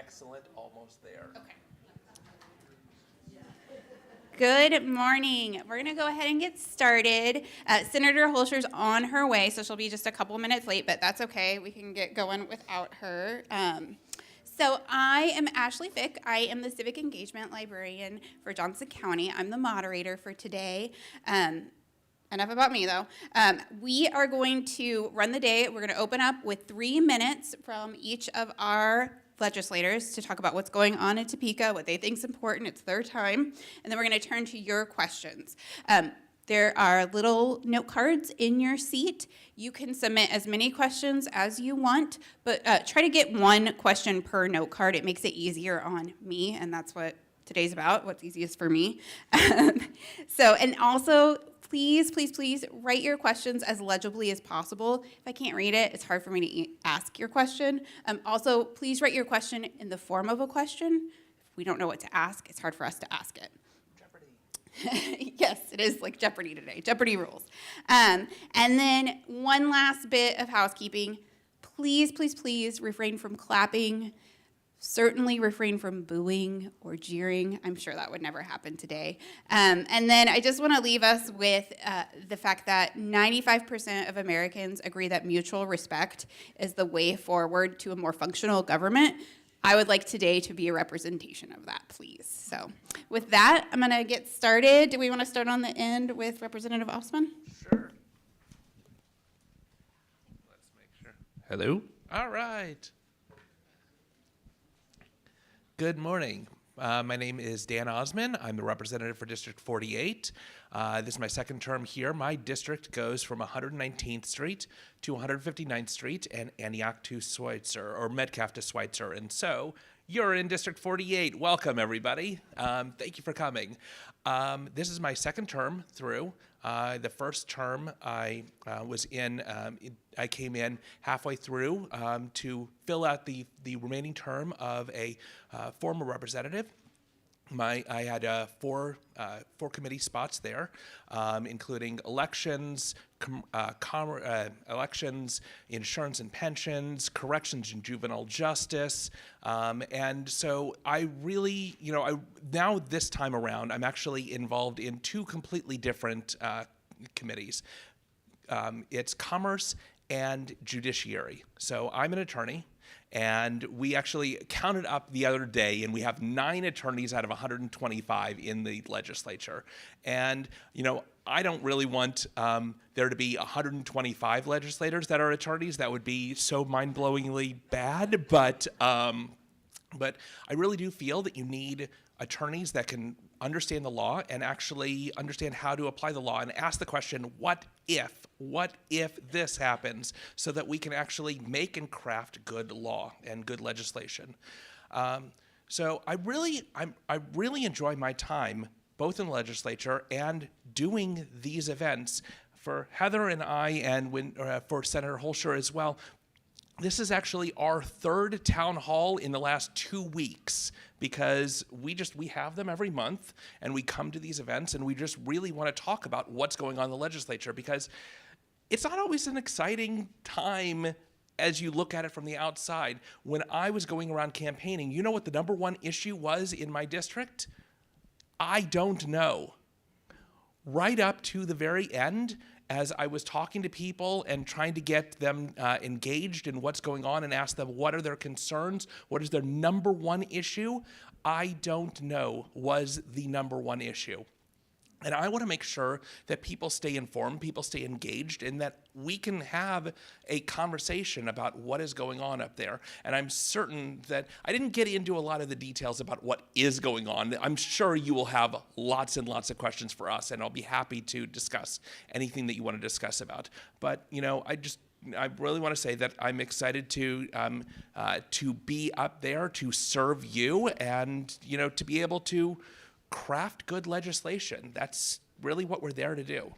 excellent, almost there. Okay. Good morning. We're going to go ahead and get started. Senator Holscher's on her way, so she'll be just a couple minutes late, but that's okay. We can get going without her. So I am Ashley Fick. I am the Civic Engagement Librarian for Johnson County. I'm the moderator for today. Enough about me, though. We are going to run the day. We're going to open up with 3 minutes from each of our legislators to talk about what's going on in Topeka, what they think is important. It's their time. And then we're going to turn to your questions. There are little note cards in your seat. You can submit as many questions as you want, but try to get one question per note card. It makes it easier on me, and that's what today's about, what's easiest for me. And also, please write your questions as legibly as possible. If I can't read it, it's hard for me to ask your question. Also, please write your question in the form of a question. If we don't know what to ask, it's hard for us to ask it. Jeopardy. Yes, it is like Jeopardy today, Jeopardy rules. And then one last bit of housekeeping. Please refrain from clapping. Certainly refrain from booing or jeering. I'm sure that would never happen today. And then I just want to leave us with the fact that 95% of Americans agree that mutual respect is the way forward to a more functional government. I would like today to be a representation of that, please. So with that, I'm going to get started. Do we want to start on the end with Representative Osman? Sure. Let's make sure. Hello? All right. Good morning. My name is Dan Osman. I'm the representative for District 48. This is my second term here. My district goes from 119th Street to 159th Street and Antioch to Schweitzer, or Metcalf to Schweitzer. And so you're in District 48. Welcome, everybody. Thank you for coming. This is my second term through. The first term I was in, I came in halfway through to fill out the remaining term of a former representative. I had four committee spots there, including elections, elections, insurance and pensions, corrections and juvenile justice, and so I really, now this time around, I'm actually involved in two completely different committees. It's commerce and judiciary. So I'm an attorney. And we actually counted up the other day, and we have 9 attorneys out of 125 in the legislature. And, I don't really want there to be 125 legislators that are attorneys. That would be so mind-blowingly bad. But I really do feel that you need attorneys that can understand the law and actually understand how to apply the law and ask the question, what if this happens, so that we can actually make and craft good law and good legislation. So I really enjoy my time both in the legislature and doing these events. For Heather and I, and for Senator Holscher as well, this is actually our third town hall in the last 2 weeks, because we have them every month, and we come to these events, and we just really want to talk about what's going on in the legislature, because it's not always an exciting time as you look at it from the outside. When I was going around campaigning, you know what the number one issue was in my district? I don't know. Right up to the very end, as I was talking to people and trying to get them engaged in what's going on and ask them what are their concerns, what is their number one issue, I don't know was the number one issue. And I want to make sure that people stay informed, people stay engaged, and that we can have a conversation about what is going on up there. And I'm certain that I didn't get into a lot of the details about what is going on. I'm sure you will have lots and lots of questions for us, and I'll be happy to discuss anything that you want to discuss about. But, I really want to say that I'm excited to be up there, to serve you, and, to be able to craft good legislation. That's really what we're there to do.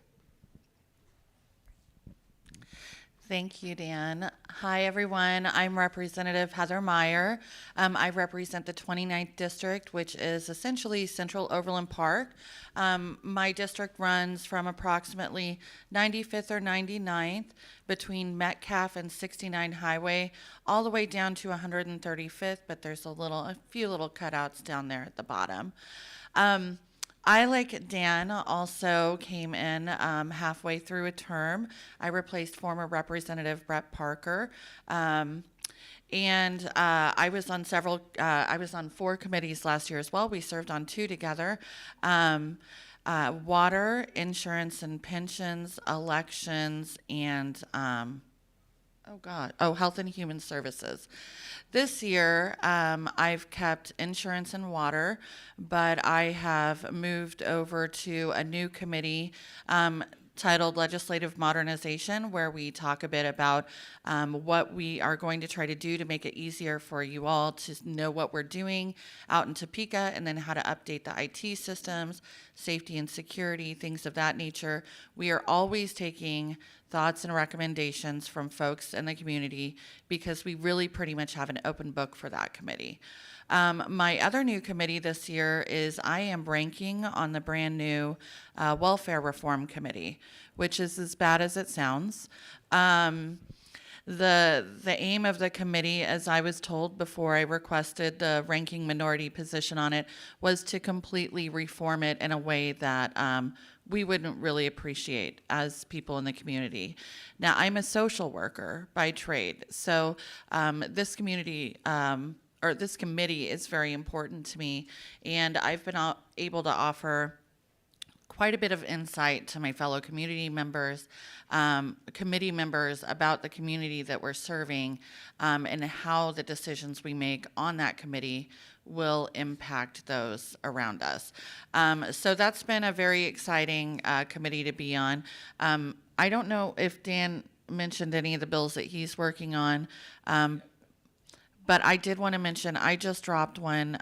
Thank you, Dan. Hi, everyone. I'm Representative Heather Meyer. I represent the 29th District, which is essentially Central Overland Park. My district runs from approximately 95th or 99th between Metcalf and 69 Highway, all the way down to 135th, but there's a few little cutouts down there at the bottom. I, like Dan, also came in halfway through a term. I replaced former Representative Brett Parker. I was on I was on 4 committees last year as well. We served on 2 together. Water, insurance and pensions, elections, and Health and Human Services. This year, I've kept insurance and water, but I have moved over to a new committee titled Legislative Modernization, where we talk a bit about what we are going to try to do to make it easier for you all to know what we're doing out in Topeka, and then how to update the IT systems, safety and security, things of that nature. We are always taking thoughts and recommendations from folks in the community because we really pretty much have an open book for that committee. My other new committee this year is I am ranking on the brand new Welfare Reform Committee, which is as bad as it sounds. The aim of the committee, as I was told before I requested the ranking minority position on it, was to completely reform it in a way that we wouldn't really appreciate as people in the community. Now, I'm a social worker by trade, so this committee is very important to me, and I've been able to offer quite a bit of insight to my fellow community members, committee members, about the community that we're serving, and how the decisions we make on that committee will impact those around us. So that's been a very exciting committee to be on. I don't know if Dan mentioned any of the bills that he's working on, but I did want to mention, I just dropped one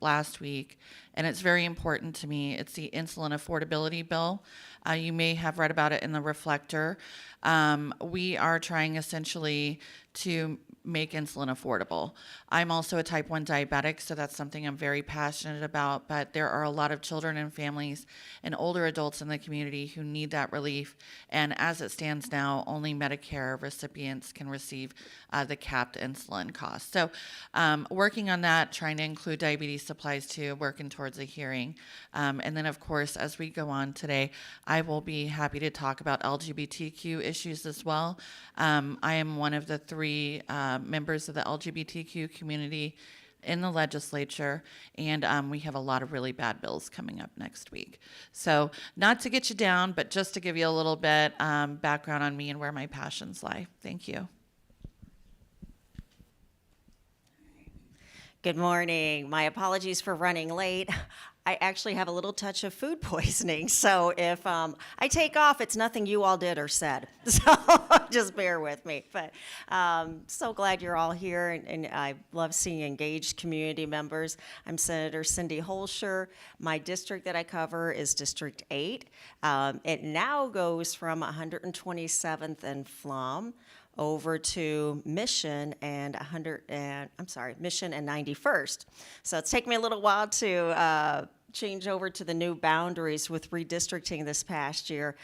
last week, and it's very important to me. It's the insulin affordability bill. You may have read about it in the Reflector. We are trying essentially to make insulin affordable. I'm also a type 1 diabetic, so that's something I'm very passionate about, but there are a lot of children and families and older adults in the community who need that relief, and as it stands now, only Medicare recipients can receive the capped insulin cost. So working on that, trying to include diabetes supplies too, working towards a hearing. And then, of course, as we go on today, I will be happy to talk about LGBTQ issues as well. I am one of the 3 members of the LGBTQ community in the legislature, and we have a lot of really bad bills coming up next week. So not to get you down, but just to give you a little bit background on me and where my passions lie. Thank you. Good morning. My apologies for running late. I actually have a little touch of food poisoning, so if I take off, it's nothing you all did or said, so just bear with me. But so glad you're all here, and I love seeing engaged community members. I'm Senator Cindy Holscher. My district that I cover is District 8. It now goes from 127th and Flom over to Mission and Mission and 91st. So it's taken me a little while to change over to the new boundaries with redistricting this past year.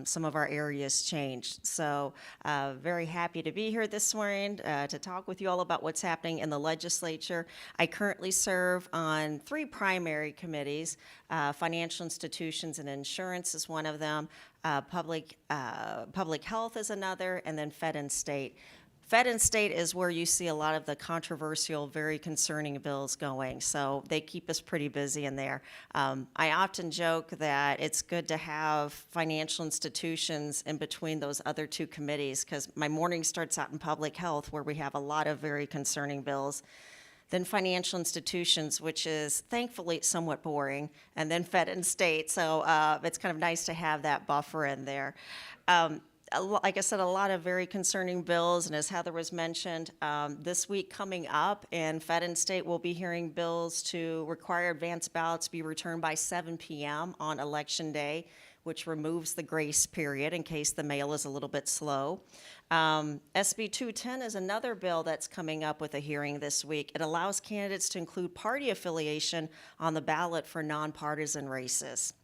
Some of our areas changed. So very happy to be here this morning to talk with you all about what's happening in the legislature. I currently serve on 3 primary committees. Financial institutions and insurance is one of them. Public health is another, and then Fed and State. Fed and State is where you see a lot of the controversial, very concerning bills going, so they keep us pretty busy in there. I often joke that it's good to have financial institutions in between those other 2 committees, because my morning starts out in public health, where we have a lot of very concerning bills. Then financial institutions, which is thankfully somewhat boring, and then Fed and State, so it's kind of nice to have that buffer in there. like I said, a lot of very concerning bills, and as Heather was mentioned, this week coming up in Fed and State, we'll be hearing bills to require advance ballots be returned by 7 p.m. on Election Day, which removes the grace period in case the mail is a little bit slow. SB 210 is another bill that's coming up with a hearing this week. It allows candidates to include party affiliation on the ballot for nonpartisan races.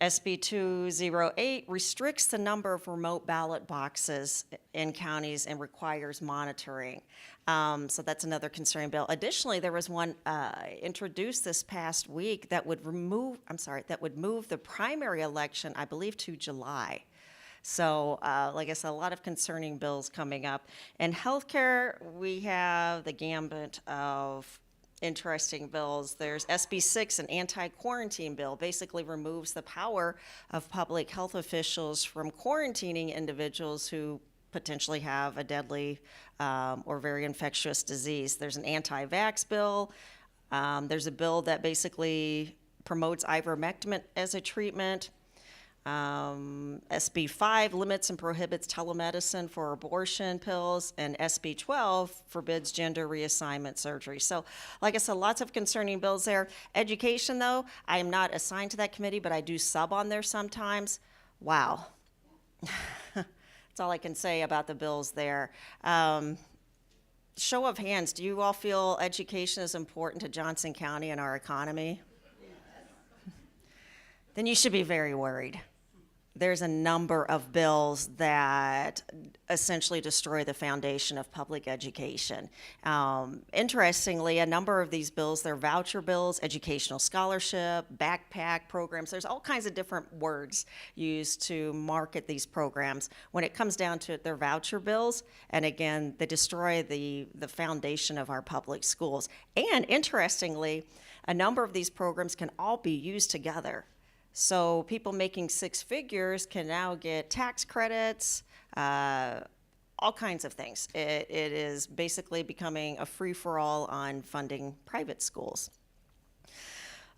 SB 208 restricts the number of remote ballot boxes in counties and requires monitoring. So that's another concerning bill. Additionally, there was one introduced this past week that would move the primary election, I believe, to July. So, like I said, a lot of concerning bills coming up. In healthcare, we have the gambit of interesting bills. There's SB 6, an anti-quarantine bill, basically removes the power of public health officials from quarantining individuals who potentially have a deadly or very infectious disease. There's an anti-vax bill. There's a bill that basically promotes ivermectin as a treatment. SB 5 limits and prohibits telemedicine for abortion pills, and SB 12 forbids gender reassignment surgery. So, like I said, lots of concerning bills there. Education, though, I am not assigned to that committee, but I do sub on there sometimes. Wow. That's all I can say about the bills there. Show of hands, do you all feel education is important to Johnson County and our economy? Then you should be very worried. There's a number of bills that essentially destroy the foundation of public education. Interestingly, a number of these bills, they're voucher bills, educational scholarship, backpack programs. There's all kinds of different words used to market these programs. When it comes down to it, they're voucher bills, and again, they destroy the foundation of our public schools. And interestingly, a number of these programs can all be used together. So people making six figures can now get tax credits, all kinds of things. It is basically becoming a free-for-all on funding private schools.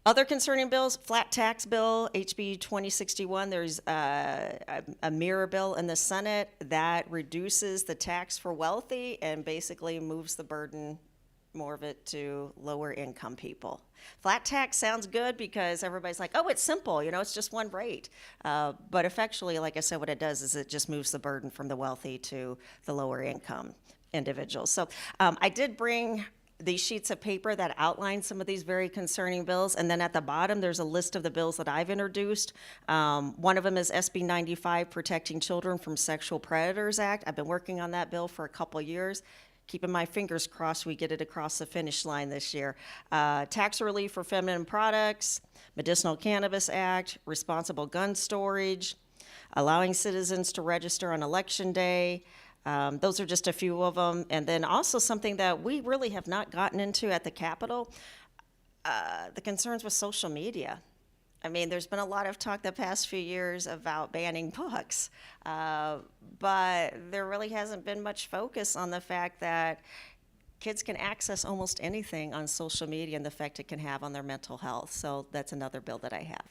Other concerning bills, flat tax bill, HB 2061, there's a mirror bill in the Senate that reduces the tax for wealthy and basically moves the burden, more of it, to lower income people. Flat tax sounds good because everybody's like, oh, it's simple, it's just one rate. But effectually, like I said, what it does is it just moves the burden from the wealthy to the lower income individuals. So I did bring these sheets of paper that outline some of these very concerning bills, and then at the bottom there's a list of the bills that I've introduced. One of them is SB 95, Protecting Children from Sexual Predators Act. I've been working on that bill for a couple years. Keeping my fingers crossed we get it across the finish line this year. Tax relief for feminine products, Medicinal Cannabis Act, responsible gun storage, allowing citizens to register on Election Day. Those are just a few of them. And then also something that we really have not gotten into at the Capitol, the concerns with social media. I mean, there's been a lot of talk the past few years about banning books, but there really hasn't been much focus on the fact that kids can access almost anything on social media and the effect it can have on their mental health. So that's another bill that I have.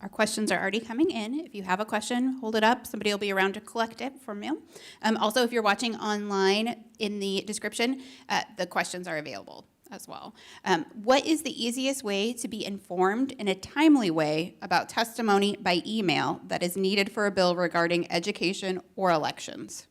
Our questions are already coming in. If you have a question, hold it up. Somebody will be around to collect it from you. Also, if you're watching online, in the description, the questions are available as well. What is the easiest way to be informed in a timely way about testimony by email that is needed for a bill regarding education or elections?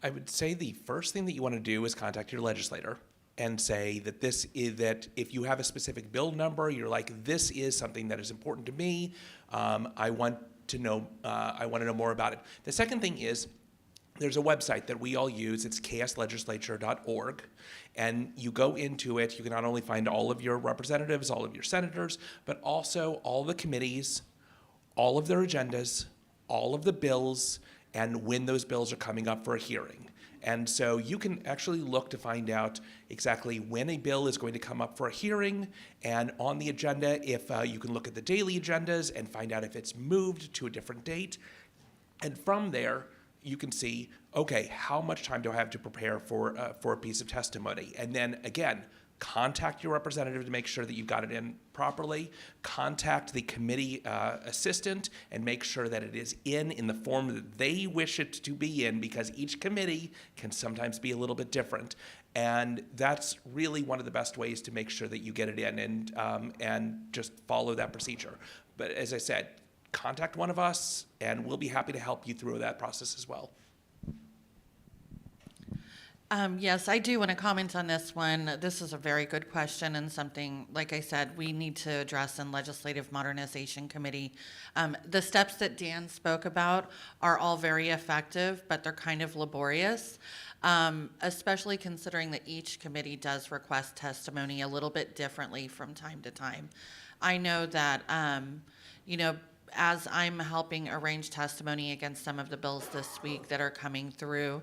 I would say the first thing that you want to do is contact your legislator and say that that if you have a specific bill number, you're like, this is something that is important to me. I want to know more about it. The second thing is, there's a website that we all use. It's kslegislature.org, and you go into it. You can not only find all of your representatives, all of your senators, but also all the committees, all of their agendas, all of the bills, and when those bills are coming up for a hearing. And so you can actually look to find out exactly when a bill is going to come up for a hearing, and on the agenda, if you can look at the daily agendas and find out if it's moved to a different date. And from there, you can see, okay, how much time do I have to prepare for a piece of testimony? And then again, contact your representative to make sure that you've got it in properly. Contact the committee assistant and make sure that it is in the form that they wish it to be in, because each committee can sometimes be a little bit different. And that's really one of the best ways to make sure that you get it in, and just follow that procedure. But as I said, contact one of us and we'll be happy to help you through that process as well. Yes, I do want to comment on this one. This is a very good question and something, like I said, we need to address in Legislative Modernization Committee. The steps that Dan spoke about are all very effective, but they're kind of laborious, especially considering that each committee does request testimony a little bit differently from time to time. I know that, as I'm helping arrange testimony against some of the bills this week that are coming through,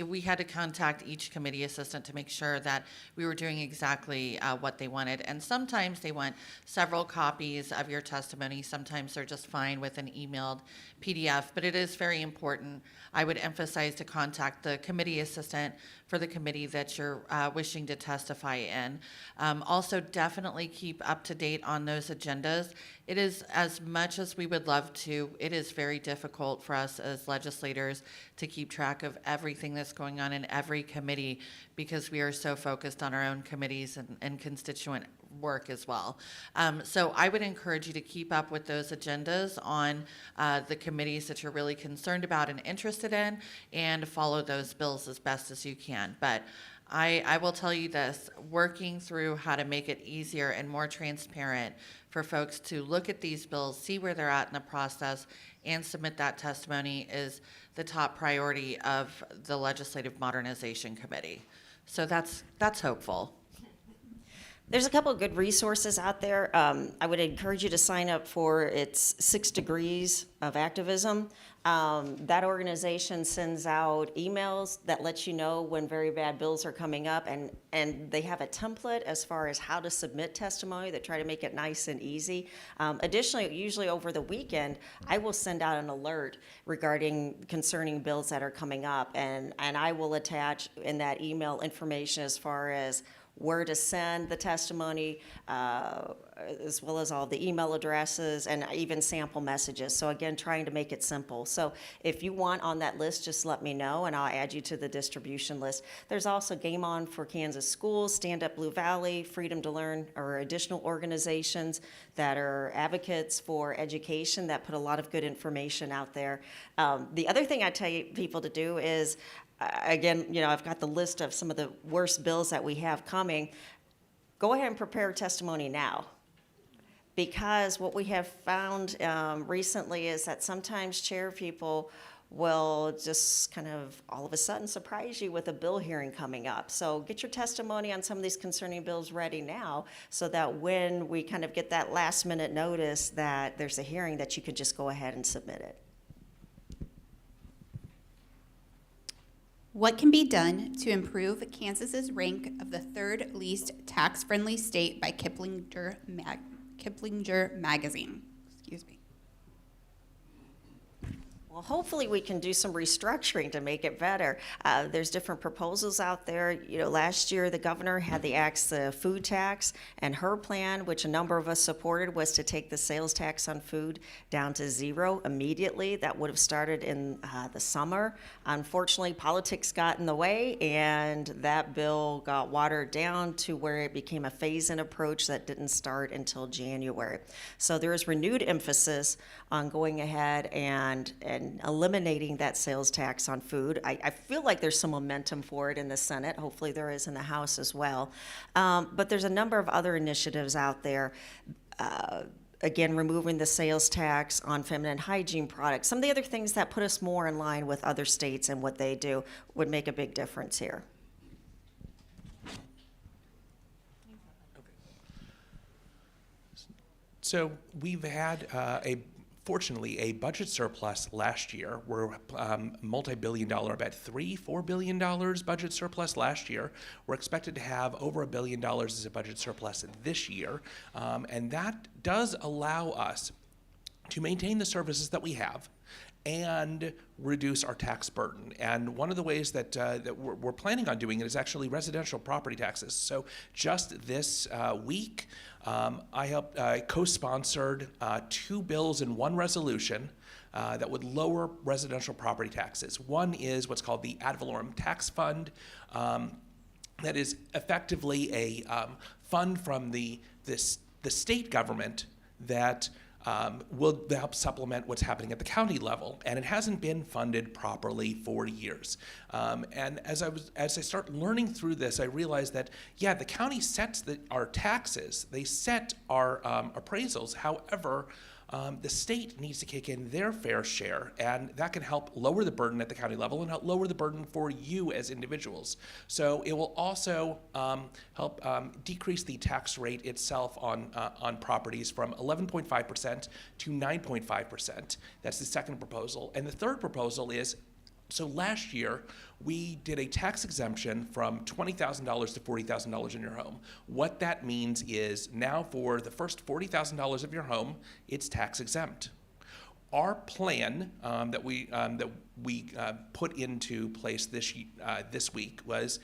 we had to contact each committee assistant to make sure that we were doing exactly what they wanted. And sometimes they want several copies of your testimony. Sometimes they're just fine with an emailed PDF. But it is very important, I would emphasize, to contact the committee assistant for the committee that you're wishing to testify in. Also, definitely keep up to date on those agendas. It is, as much as we would love to, it is very difficult for us as legislators to keep track of everything that's going on in every committee, because we are so focused on our own committees and constituent work as well. So I would encourage you to keep up with those agendas on the committees that you're really concerned about and interested in, and follow those bills as best as you can. But I will tell you this, working through how to make it easier and more transparent for folks to look at these bills, see where they're at in the process, and submit that testimony is the top priority of the Legislative Modernization Committee. So that's hopeful. There's a couple of good resources out there. I would encourage you to sign up for its 6 Degrees of Activism. That organization sends out emails that let you know when very bad bills are coming up, and they have a template as far as how to submit testimony that try to make it nice and easy. Additionally, usually over the weekend, I will send out an alert regarding concerning bills that are coming up, and I will attach in that email information as far as where to send the testimony, as well as all the email addresses and even sample messages. So again, trying to make it simple. So if you want on that list, just let me know and I'll add you to the distribution list. There's also Game On for Kansas Schools, Stand Up Blue Valley, Freedom to Learn, or additional organizations that are advocates for education that put a lot of good information out there. The other thing I tell people to do is, again, I've got the list of some of the worst bills that we have coming. Go ahead and prepare testimony now. Because what we have found recently is that sometimes chair people will just kind of all of a sudden surprise you with a bill hearing coming up. So get your testimony on some of these concerning bills ready now, so that when we kind of get that last minute notice that there's a hearing, that you could just go ahead and submit it. What can be done to improve Kansas's rank of the third least tax-friendly state by Kiplinger Magazine? Excuse me. Well, hopefully we can do some restructuring to make it better. There's different proposals out there. Last year the governor had the food tax, and her plan, which a number of us supported, was to take the sales tax on food down to 0 immediately. That would have started in the summer. Unfortunately, politics got in the way, and that bill got watered down to where it became a phase-in approach that didn't start until January. So there is renewed emphasis on going ahead and eliminating that sales tax on food. I feel like there's some momentum for it in the Senate. Hopefully there is in the House as well. But there's a number of other initiatives out there. Again, removing the sales tax on feminine hygiene products. Some of the other things that put us more in line with other states and what they do would make a big difference here. So we've had fortunately, a budget surplus last year. We're multi-billion-dollar, about $4 billion budget surplus last year. We're expected to have over $1 billion as a budget surplus this year, and that does allow us to maintain the services that we have and reduce our tax burden. And one of the ways that, that we're planning on doing it is actually residential property taxes. So just this week, I co-sponsored 2 bills and 1 resolution that would lower residential property taxes. One is what's called the ad valorem tax fund. That is effectively a fund from the state government that will help supplement what's happening at the county level, and it hasn't been funded properly for years. And as I start learning through this, I realized that the county sets our taxes, they set our appraisals. However, the state needs to kick in their fair share, and that can help lower the burden at the county level and help lower the burden for you as individuals. So it will also help decrease the tax rate itself on properties from 11.5% to 9.5%. That's the second proposal. And the third proposal is, so last year, we did a tax exemption from $20,000 to $40,000 in your home. What that means is now for the first $40,000 of your home, it's tax exempt. Our plan that we put into place this week was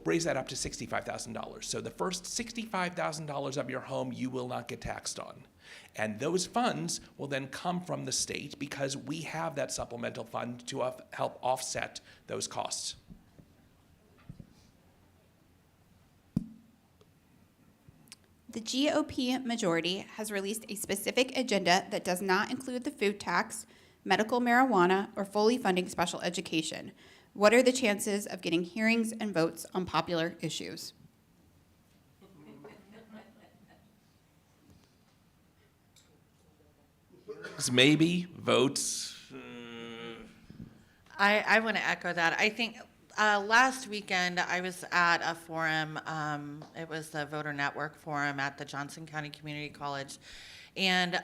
raise that up to $65,000. So the first $65,000 of your home you will not get taxed on. And those funds will then come from the state because we have that supplemental fund to help offset those costs. The GOP majority has released a specific agenda that does not include the food tax, medical marijuana, or fully funding special education. What are the chances of getting hearings and votes on popular issues? Maybe, votes. I want to echo that. I think last weekend I was at a forum. It was the Voter Network Forum at the Johnson County Community College. And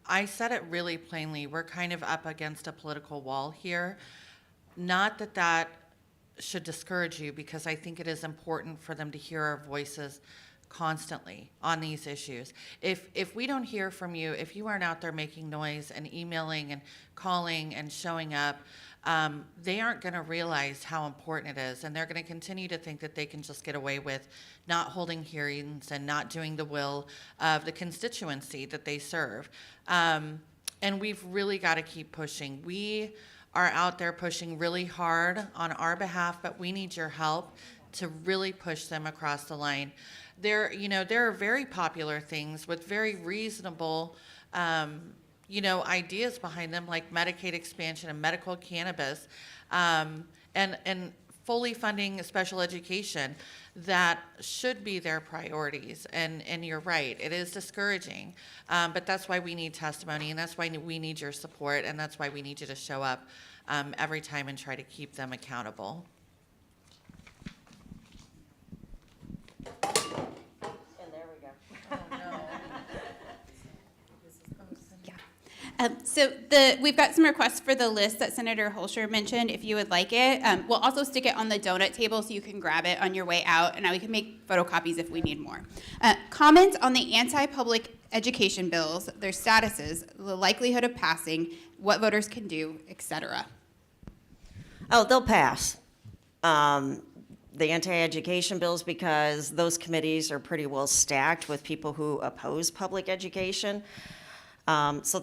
I said it really plainly. We're kind of up against a political wall here. Not that that should discourage you, because I think it is important for them to hear our voices constantly on these issues. If we don't hear from you, if you aren't out there making noise and emailing and calling and showing up, they aren't going to realize how important it is, and they're going to continue to think that they can just get away with not holding hearings and not doing the will of the constituency that they serve. And we've really got to keep pushing. We are out there pushing really hard on our behalf, but we need your help to really push them across the line. There are very popular things with very reasonable, ideas behind them, like Medicaid expansion and medical cannabis, and fully funding special education that should be their priorities. And you're right, it is discouraging, but that's why we need testimony, and that's why we need your support, and that's why we need you to show up every time and try to keep them accountable. We've got some requests for the list that Senator Holscher mentioned, if you would like it. We'll also stick it on the donut table so you can grab it on your way out, and now we can make photocopies if we need more. Comments on the anti-public education bills, their statuses, the likelihood of passing, what voters can do, etc. Oh, they'll pass. The anti-education bills, because those committees are pretty well stacked with people who oppose public education. So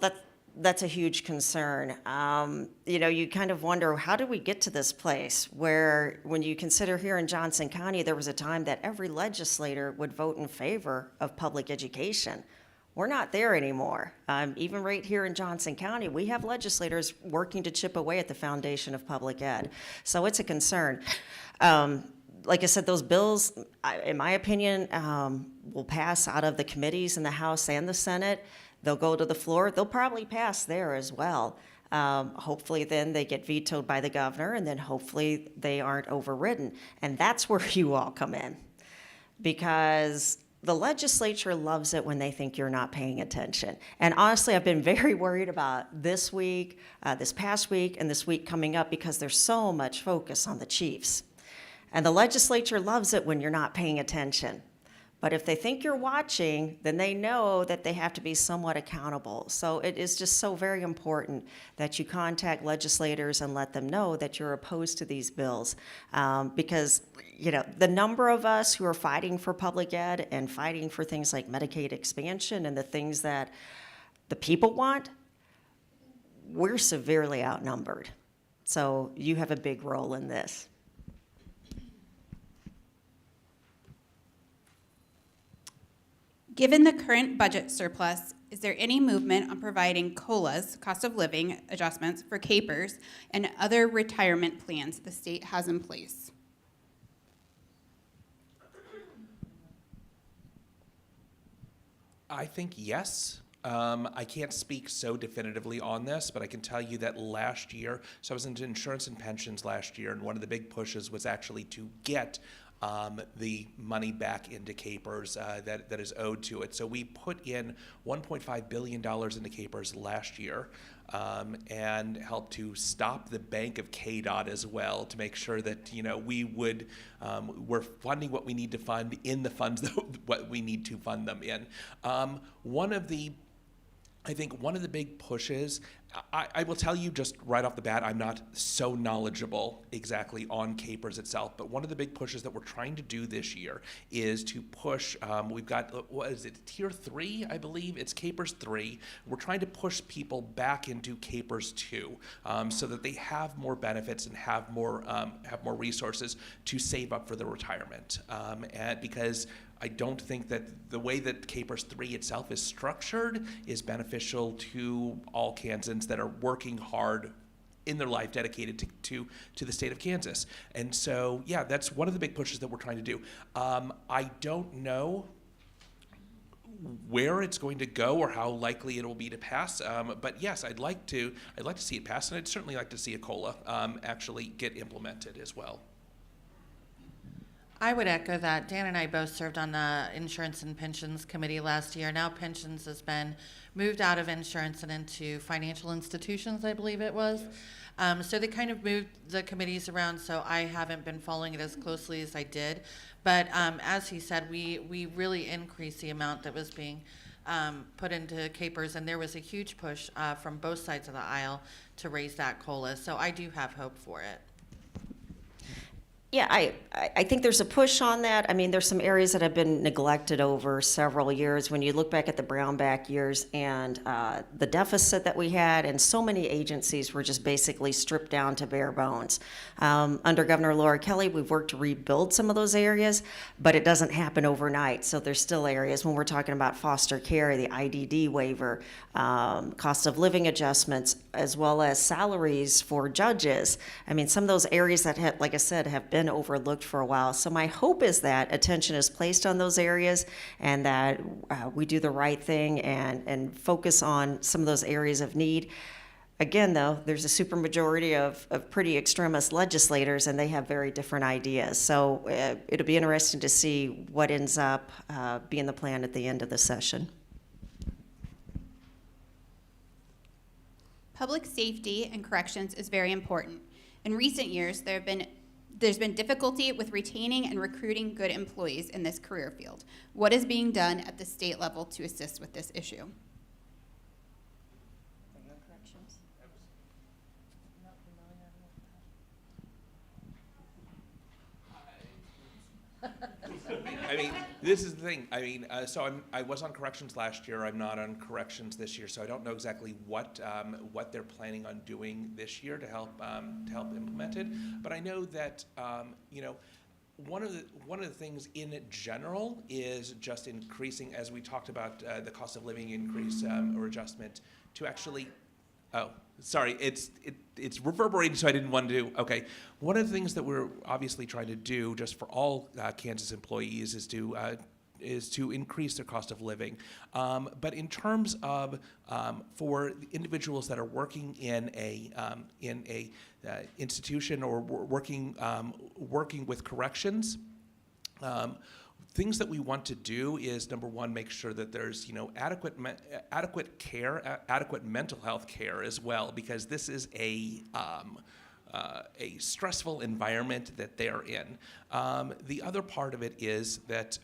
that's a huge concern. You kind of wonder, how did we get to this place where, when you consider here in Johnson County, there was a time that every legislator would vote in favor of public education. We're not there anymore. Even right here in Johnson County, we have legislators working to chip away at the foundation of public ed. So it's a concern. Like I said, those bills, in my opinion, will pass out of the committees in the House and the Senate. They'll go to the floor. They'll probably pass there as well. Hopefully then they get vetoed by the governor, and then hopefully they aren't overridden. And that's where you all come in, because the legislature loves it when they think you're not paying attention. And honestly, I've been very worried about this week, this past week, and this week coming up, because there's so much focus on the chiefs. And the legislature loves it when you're not paying attention. But if they think you're watching, then they know that they have to be somewhat accountable. So it is just so very important that you contact legislators and let them know that you're opposed to these bills. Because, you know, the number of us who are fighting for public ed and fighting for things like Medicaid expansion and the things that the people want, we're severely outnumbered. So you have a big role in this. Given the current budget surplus, is there any movement on providing COLAs, cost of living adjustments, for CAPERS and other retirement plans the state has in place? I think yes. I can't speak so definitively on this, but I can tell you that last year, so I was into insurance and pensions last year, and one of the big pushes was actually to get the money back into CAPERS that is owed to it. So we put in $1.5 billion into CAPERS last year and helped to stop the bank of KDOT as well to make sure that, you know, we're funding what we need to fund in the funds that what we need to fund them in. I think one of the big pushes, I will tell you just right off the bat, I'm not so knowledgeable exactly on CAPERS itself, but one of the big pushes that we're trying to do this year is to push, we've got, what is it, Tier 3, I believe? It's CAPERS 3. We're trying to push people back into CAPERS 2 so that they have more benefits and have more resources to save up for their retirement. And because I don't think that the way that CAPERS 3 itself is structured is beneficial to all Kansans that are working hard in their life dedicated to the state of Kansas. And so, yeah, that's one of the big pushes that we're trying to do. I don't know where it's going to go or how likely it will be to pass, but yes, I'd like to see it pass, and I'd certainly like to see a COLA actually get implemented as well. I would echo that. Dan and I both served on the Insurance and Pensions Committee last year. Now pensions has been moved out of insurance and into financial institutions, I believe it was. So they kind of moved the committees around, so I haven't been following it as closely as I did. But as he said, we really increased the amount that was being put into CAPERS, and there was a huge push from both sides of the aisle to raise that COLA. So I do have hope for it. Yeah, I think there's a push on that. I mean, there's some areas that have been neglected over several years. When you look back at the Brownback years and the deficit that we had, and so many agencies were just basically stripped down to bare bones. Under Governor Laura Kelly, we've worked to rebuild some of those areas, but it doesn't happen overnight. So there's still areas when we're talking about foster care, the IDD waiver, cost of living adjustments, as well as salaries for judges. I mean, some of those areas that have, like I said, have been overlooked for a while. So my hope is that attention is placed on those areas and that we do the right thing and focus on some of those areas of need. Again, though, there's a supermajority of pretty extremist legislators, and they have very different ideas. So it'll be interesting to see what ends up being the plan at the end of the session. Public safety and corrections is very important. In recent years, there's been difficulty with retaining and recruiting good employees in this career field. What is being done at the state level to assist with this issue? I mean, this is the thing. I mean, so I was on corrections last year. I'm not on corrections this year, so I don't know exactly what they're planning on doing this year to help implement it. But I know that you know, one of the things in general is just increasing, as we talked about the cost of living increase or adjustment, to actually. Oh, sorry, it's reverberating, so I didn't want to do, okay. One of the things that we're obviously trying to do just for all Kansas employees is to increase their cost of living. But in terms of for individuals that are working in a institution or working with corrections, things that we want to do is, number one, make sure that there's, you know, adequate care, adequate mental health care as well, because this is a a stressful environment that they're in. The other part of it is that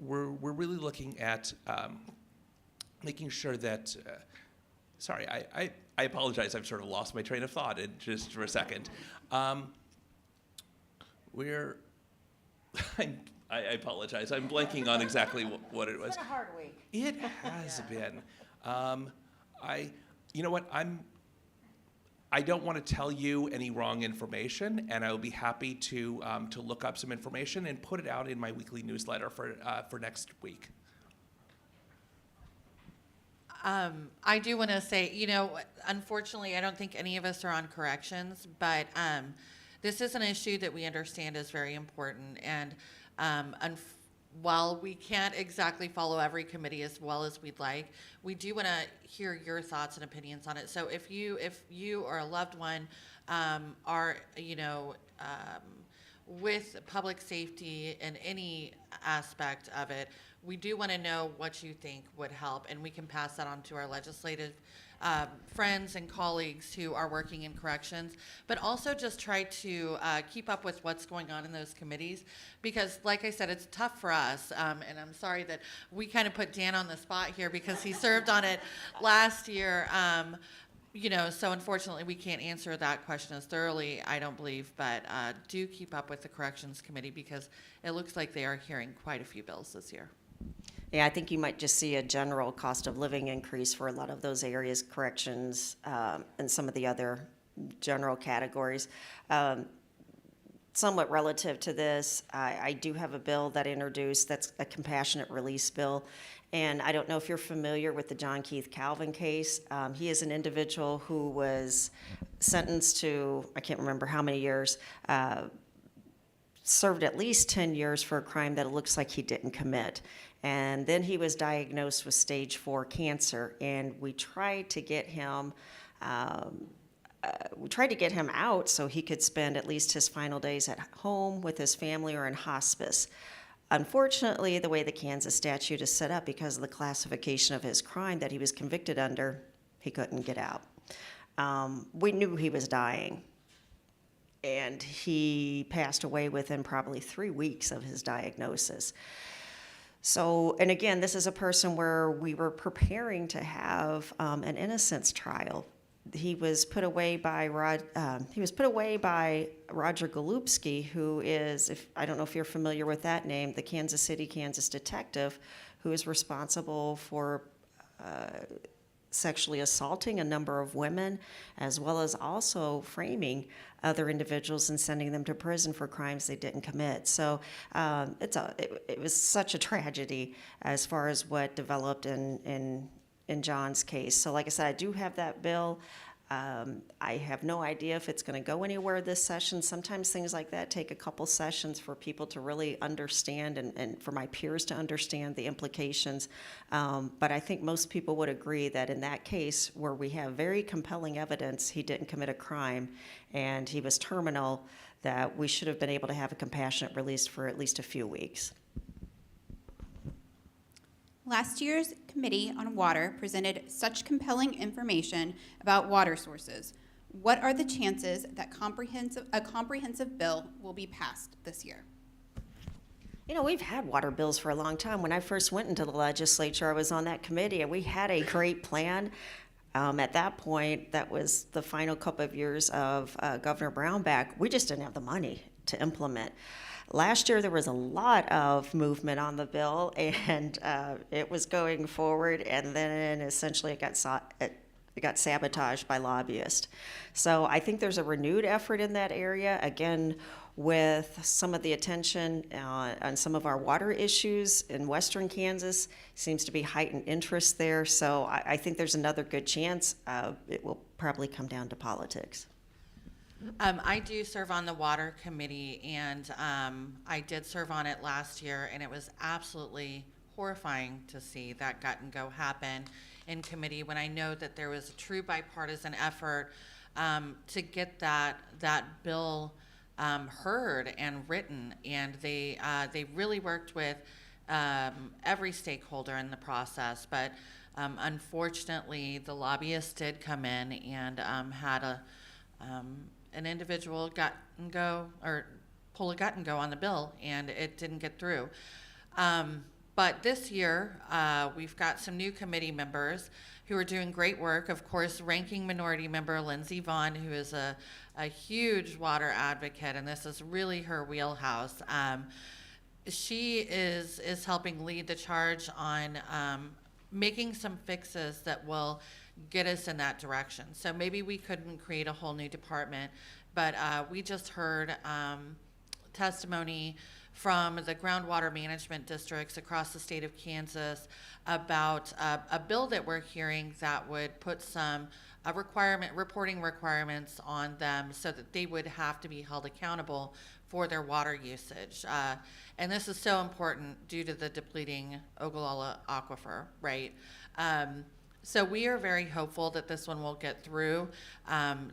we're really looking at making sure that, sorry, I apologize, I've sort of lost my train of thought just for a second. I apologize, I'm blanking on exactly what it was. It's been a hard week. It has been. You know what, I don't want to tell you any wrong information, and I will be happy to look up some information and put it out in my weekly newsletter for next week. I do want to say, you know, unfortunately, I don't think any of us are on corrections, but this is an issue that we understand is very important. And while we can't exactly follow every committee as well as we'd like, we do want to hear your thoughts and opinions on it. So if you or a loved one are, you know, with public safety in any aspect of it, we do want to know what you think would help, and we can pass that on to our legislative friends and colleagues who are working in corrections, but also just try to keep up with what's going on in those committees, because like I said, it's tough for us, and I'm sorry that we kind of put Dan on the spot here because he served on it last year. You know, so unfortunately we can't answer that question as thoroughly, I don't believe, but do keep up with the Corrections Committee because it looks like they are hearing quite a few bills this year. Yeah, I think you might just see a general cost of living increase for a lot of those areas, corrections, and some of the other general categories. Somewhat relative to this, I do have a bill that I introduced that's a compassionate release bill. And I don't know if you're familiar with the John Keith Calvin case. He is an individual who was sentenced to, I can't remember how many years, served at least 10 years for a crime that it looks like he didn't commit. And then he was diagnosed with stage 4 cancer, and we tried to get him out so he could spend at least his final days at home with his family or in hospice. Unfortunately, the way the Kansas statute is set up, because of the classification of his crime that he was convicted under, he couldn't get out. We knew he was dying, and he passed away within probably 3 weeks of his diagnosis. So, and again, this is a person where we were preparing to have an innocence trial. He was put away by Roger Golubsky, who is, I don't know if you're familiar with that name, the Kansas detective, who is responsible for sexually assaulting a number of women, as well as also framing other individuals and sending them to prison for crimes they didn't commit. So it was such a tragedy as far as what developed in John's case. So like I said, I do have that bill. I have no idea if it's going to go anywhere this session. Sometimes things like that take a couple sessions for people to really understand and for my peers to understand the implications. But I think most people would agree that in that case, where we have very compelling evidence he didn't commit a crime and he was terminal, that we should have been able to have a compassionate release for at least a few weeks. Last year's Committee on Water presented such compelling information about water sources. What are the chances that a comprehensive bill will be passed this year? You know, we've had water bills for a long time. When I first went into the legislature, I was on that committee, and we had a great plan. At that point, that was the final couple of years of Governor Brownback. We just didn't have the money to implement. Last year, there was a lot of movement on the bill, and it was going forward, and then essentially it got sabotaged by lobbyists. So I think there's a renewed effort in that area, again, with some of the attention on some of our water issues in western Kansas. Seems to be heightened interest there, so I think there's another good chance it will probably come down to politics. I do serve on the Water Committee, and I did serve on it last year, and it was absolutely horrifying to see that gut and go happen in committee when I know that there was a true bipartisan effort to get that bill heard and written, and they really worked with every stakeholder in the process, but unfortunately the lobbyists did come in and had an individual got and go, or pull a gut and go on the bill, and it didn't get through. But this year, we've got some new committee members who are doing great work. Of course, Ranking Minority Member Lindsey Vaughn, who is a huge water advocate, and this is really her wheelhouse. She is helping lead the charge on making some fixes that will get us in that direction. So maybe we couldn't create a whole new department, but we just heard testimony from the groundwater management districts across the state of Kansas about a bill that we're hearing that would put some reporting requirements on them so that they would have to be held accountable for their water usage. And this is so important due to the depleting Ogallala aquifer, right? So we are very hopeful that this one will get through.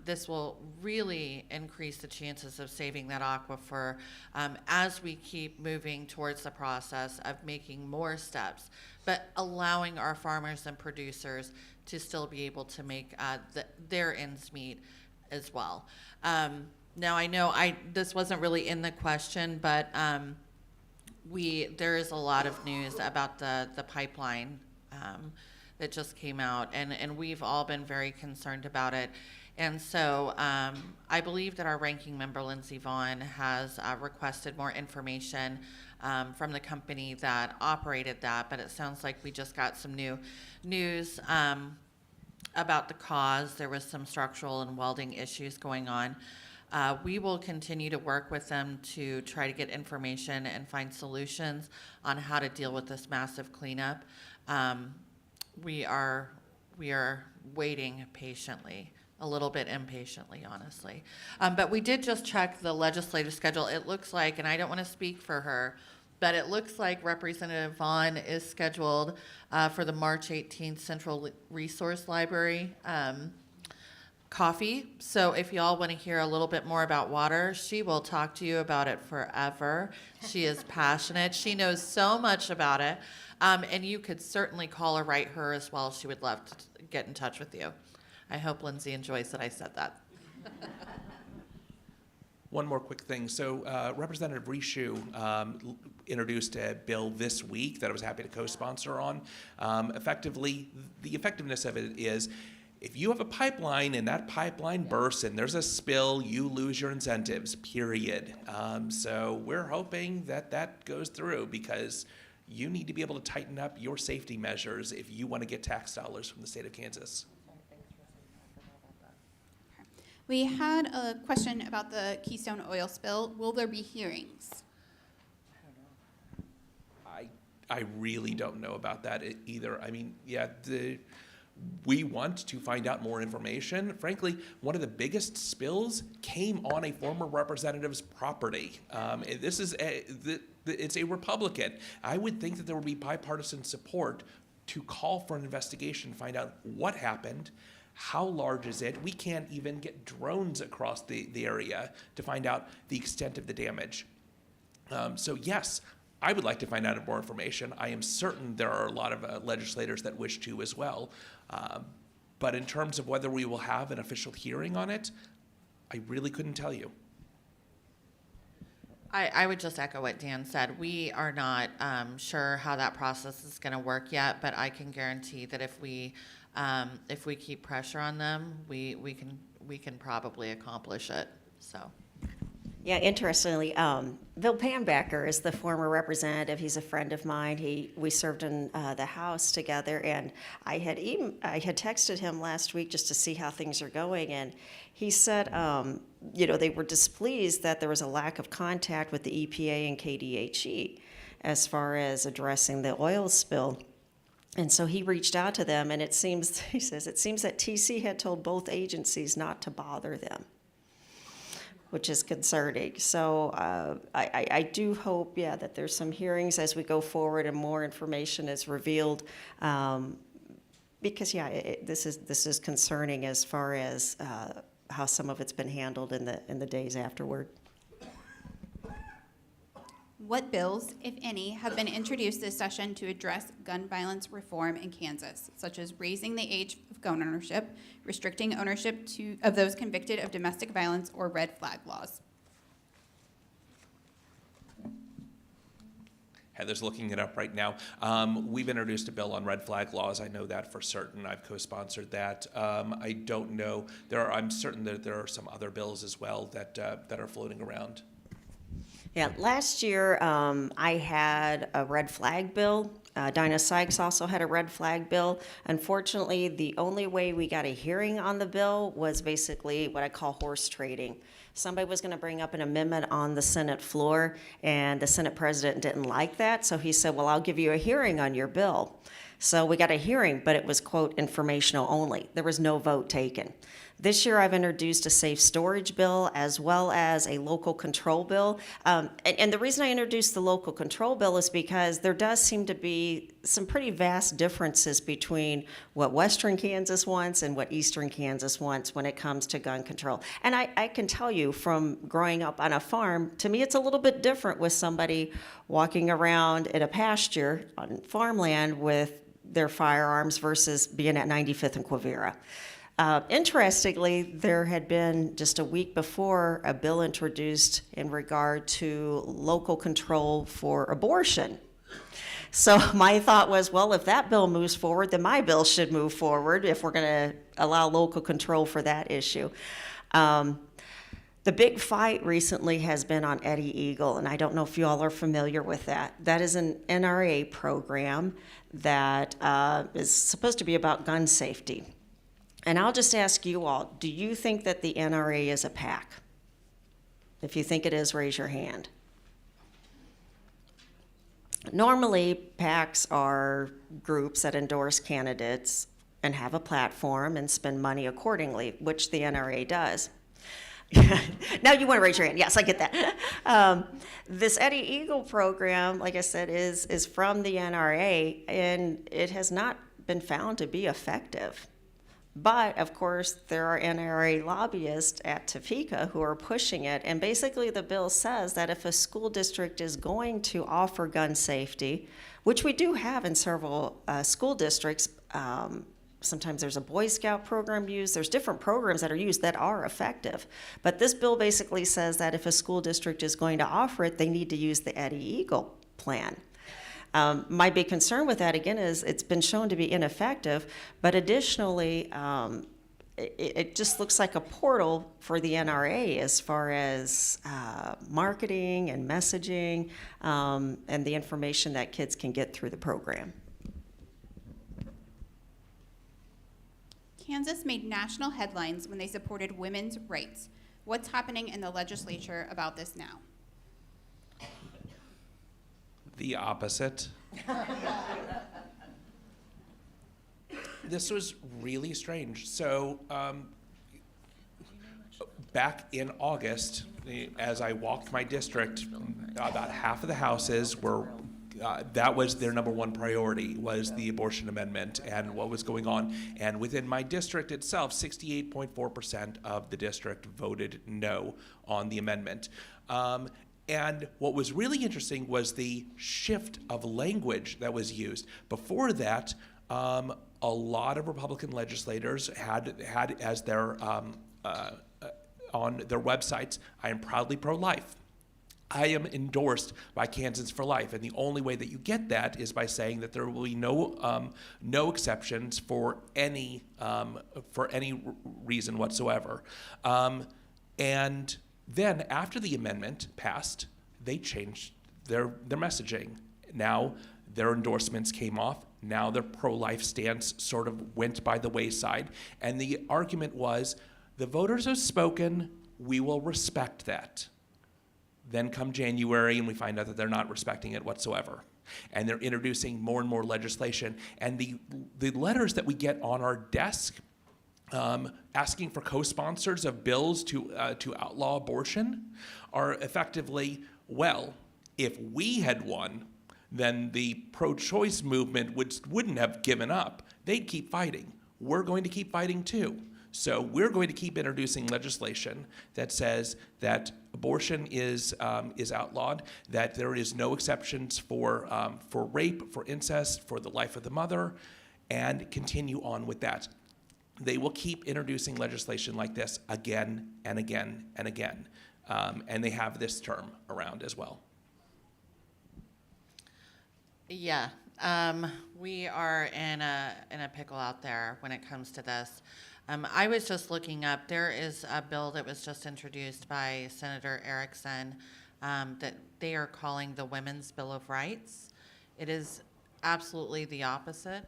This will really increase the chances of saving that aquifer as we keep moving towards the process of making more steps, but allowing our farmers and producers to still be able to make their ends meet as well. Now I know this wasn't really in the question, but there is a lot of news about the pipeline that just came out, and we've all been very concerned about it. And so I believe that our ranking member, Lindsey Vaughn, has requested more information from the company that operated that, but it sounds like we just got some new news about the cause. There was some structural and welding issues going on. We will continue to work with them to try to get information and find solutions on how to deal with this massive cleanup. We are waiting patiently, a little bit impatiently, honestly. But we did just check the legislative schedule. It looks like, and I don't want to speak for her, but it looks like Representative Vaughn is scheduled for the March 18th Central Resource Library coffee. So if y'all want to hear a little bit more about water, she will talk to you about it forever. She is passionate. She knows so much about it. And you could certainly call or write her as well. She would love to get in touch with you. I hope Lindsay enjoys that I said that. One more quick thing. So Representative Rishu introduced a bill this week that I was happy to co-sponsor on. Effectively, the effectiveness of it is, if you have a pipeline and that pipeline bursts and there's a spill, you lose your incentives, period. So we're hoping that that goes through, because you need to be able to tighten up your safety measures if you want to get tax dollars from the state of Kansas. We had a question about the Keystone oil spill. Will there be hearings? I really don't know about that either. I mean, yeah, we want to find out more information. Frankly, one of the biggest spills came on a former representative's property. It's a Republican. I would think that there would be bipartisan support to call for an investigation, find out what happened, how large is it. We can't even get drones across the area to find out the extent of the damage. So yes, I would like to find out more information. I am certain there are a lot of legislators that wish to as well. But in terms of whether we will have an official hearing on it, I really couldn't tell you. I would just echo what Dan said. We are not sure how that process is going to work yet, but I can guarantee that if we keep pressure on them, we can probably accomplish it. So. Yeah, interestingly, Bill Panbacker is the former representative. He's a friend of mine. We served in the House together, and I had texted him last week just to see how things are going, and he said, they were displeased that there was a lack of contact with the EPA and KDHE as far as addressing the oil spill. And so he reached out to them, and he says, it seems that TC had told both agencies not to bother them, which is concerning. So I do hope, that there's some hearings as we go forward and more information is revealed, because this is concerning as far as how some of it's been handled in the days afterward. What bills, if any, have been introduced this session to address gun violence reform in Kansas, such as raising the age of gun ownership, restricting ownership of those convicted of domestic violence, or red flag laws? Heather's looking it up right now. We've introduced a bill on red flag laws. I know that for certain. I've co-sponsored that. I don't know. I'm certain that there are some other bills as well that are floating around. Yeah, last year I had a red flag bill. Dinah Sykes also had a red flag bill. Unfortunately, the only way we got a hearing on the bill was basically what I call horse trading. Somebody was going to bring up an amendment on the Senate floor, and the Senate president didn't like that, so he said, well, I'll give you a hearing on your bill. So we got a hearing, but it was, quote, informational only. There was no vote taken. This year I've introduced a safe storage bill as well as a local control bill. And the reason I introduced the local control bill is because there does seem to be some pretty vast differences between what Western Kansas wants and what Eastern Kansas wants when it comes to gun control. And I can tell you from growing up on a farm, to me it's a little bit different with somebody walking around in a pasture on farmland with their firearms versus being at 95th and Quivira. Interestingly, there had been just a week before a bill introduced in regard to local control for abortion. So my thought was, well, if that bill moves forward, then my bill should move forward if we're going to allow local control for that issue. The big fight recently has been on Eddie Eagle, and I don't know if you all are familiar with that. That is an NRA program that is supposed to be about gun safety. And I'll just ask you all, do you think that the NRA is a PAC? If you think it is, raise your hand. Normally, PACs are groups that endorse candidates and have a platform and spend money accordingly, which the NRA does. Now you want to raise your hand. Yes, I get that. This Eddie Eagle program, like I said, is from the NRA, and it has not been found to be effective. But, of course, there are NRA lobbyists at Topeka who are pushing it. And basically the bill says that if a school district is going to offer gun safety, which we do have in several school districts, sometimes there's a Boy Scout program used. There's different programs that are used that are effective. But this bill basically says that if a school district is going to offer it, they need to use the Eddie Eagle plan. My big concern with that, again, is it's been shown to be ineffective, but additionally, it just looks like a portal for the NRA as far as marketing and messaging and the information that kids can get through the program. Kansas made national headlines when they supported women's rights. What's happening in the legislature about this now? The opposite. This was really strange. So back in August, as I walked my district, about half of the houses were, that was their number one priority, was the abortion amendment and what was going on. And within my district itself, 68.4% of the district voted no on the amendment. And what was really interesting was the shift of language that was used. Before that, a lot of Republican legislators had as their on their websites, I am proudly pro-life. I am endorsed by Kansans for Life, and the only way that you get that is by saying that there will be no exceptions for any reason whatsoever. And then after the amendment passed, they changed their messaging. Now their endorsements came off. Now their pro-life stance sort of went by the wayside. And the argument was, the voters have spoken, we will respect that. Then come January and we find out that they're not respecting it whatsoever. And they're introducing more and more legislation. And the letters that we get on our desk asking for co-sponsors of bills to outlaw abortion are effectively, well, if we had won, then the pro-choice movement wouldn't have given up. They'd keep fighting. We're going to keep fighting too. So we're going to keep introducing legislation that says that abortion is outlawed, that there is no exceptions for rape, for incest, for the life of the mother, and continue on with that. They will keep introducing legislation like this again and again and again. And they have this term around as well. Yeah, we are in a pickle out there when it comes to this. I was just looking up, there is a bill that was just introduced by Senator Erickson that they are calling the Women's Bill of Rights. It is absolutely the opposite.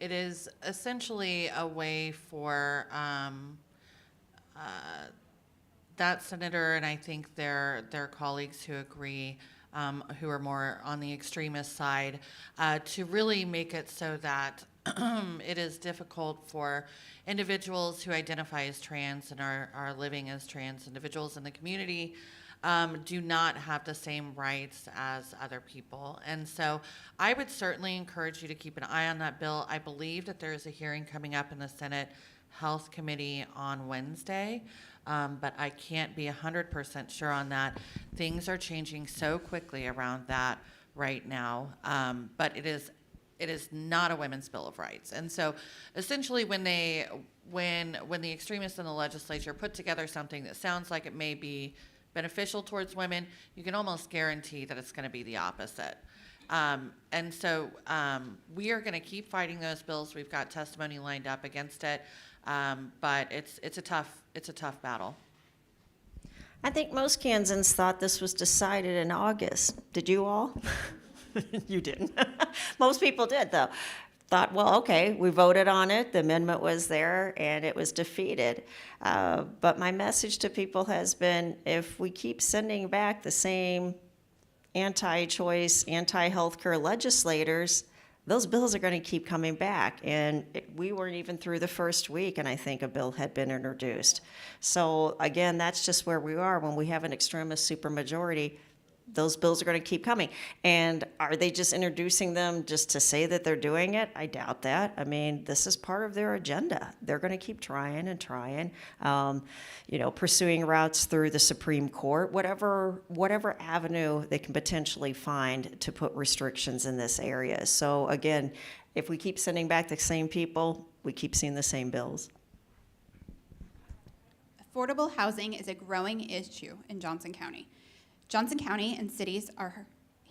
It is essentially a way for that senator, and I think their colleagues who agree, who are more on the extremist side, to really make it so that it is difficult for individuals who identify as trans and are living as trans individuals in the community do not have the same rights as other people. And so I would certainly encourage you to keep an eye on that bill. I believe that there is a hearing coming up in the Senate Health Committee on Wednesday, but I can't be 100% sure on that. Things are changing so quickly around that right now, but it is not a women's Bill of Rights. And so essentially when the extremists in the legislature put together something that sounds like it may be beneficial towards women, you can almost guarantee that it's going to be the opposite. And so we are going to keep fighting those bills. We've got testimony lined up against it, but it's a tough battle. I think most Kansans thought this was decided in August. Did you all? You didn't. Most people did, though. Thought, well, okay, we voted on it, the amendment was there, and it was defeated. But my message to people has been, if we keep sending back the same anti-choice, anti-healthcare legislators, those bills are going to keep coming back. And we weren't even through the first week, and I think a bill had been introduced. So again, that's just where we are. When we have an extremist supermajority, those bills are going to keep coming. And are they just introducing them just to say that they're doing it? I doubt that. I mean, this is part of their agenda. They're going to keep trying and trying, pursuing routes through the Supreme Court, whatever avenue they can potentially find to put restrictions in this area. So again, if we keep sending back the same people, we keep seeing the same bills. Affordable housing is a growing issue in Johnson County. Johnson County and cities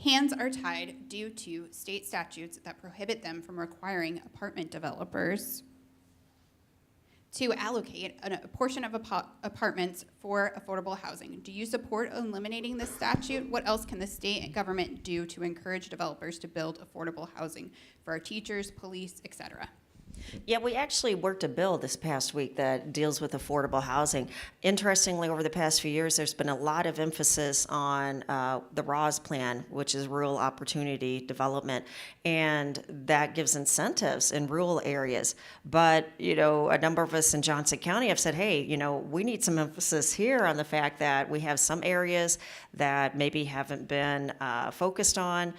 hands are tied due to state statutes that prohibit them from requiring apartment developers to allocate a portion of apartments for affordable housing. Do you support eliminating this statute? What else can the state government do to encourage developers to build affordable housing for our teachers, police, etc.? Yeah, we actually worked a bill this past week that deals with affordable housing. Interestingly, over the past few years, there's been a lot of emphasis on the RAWS plan, which is Rural Opportunity Development, and that gives incentives in rural areas. But, a number of us in Johnson County have said, hey, we need some emphasis here on the fact that we have some areas that maybe haven't been focused on,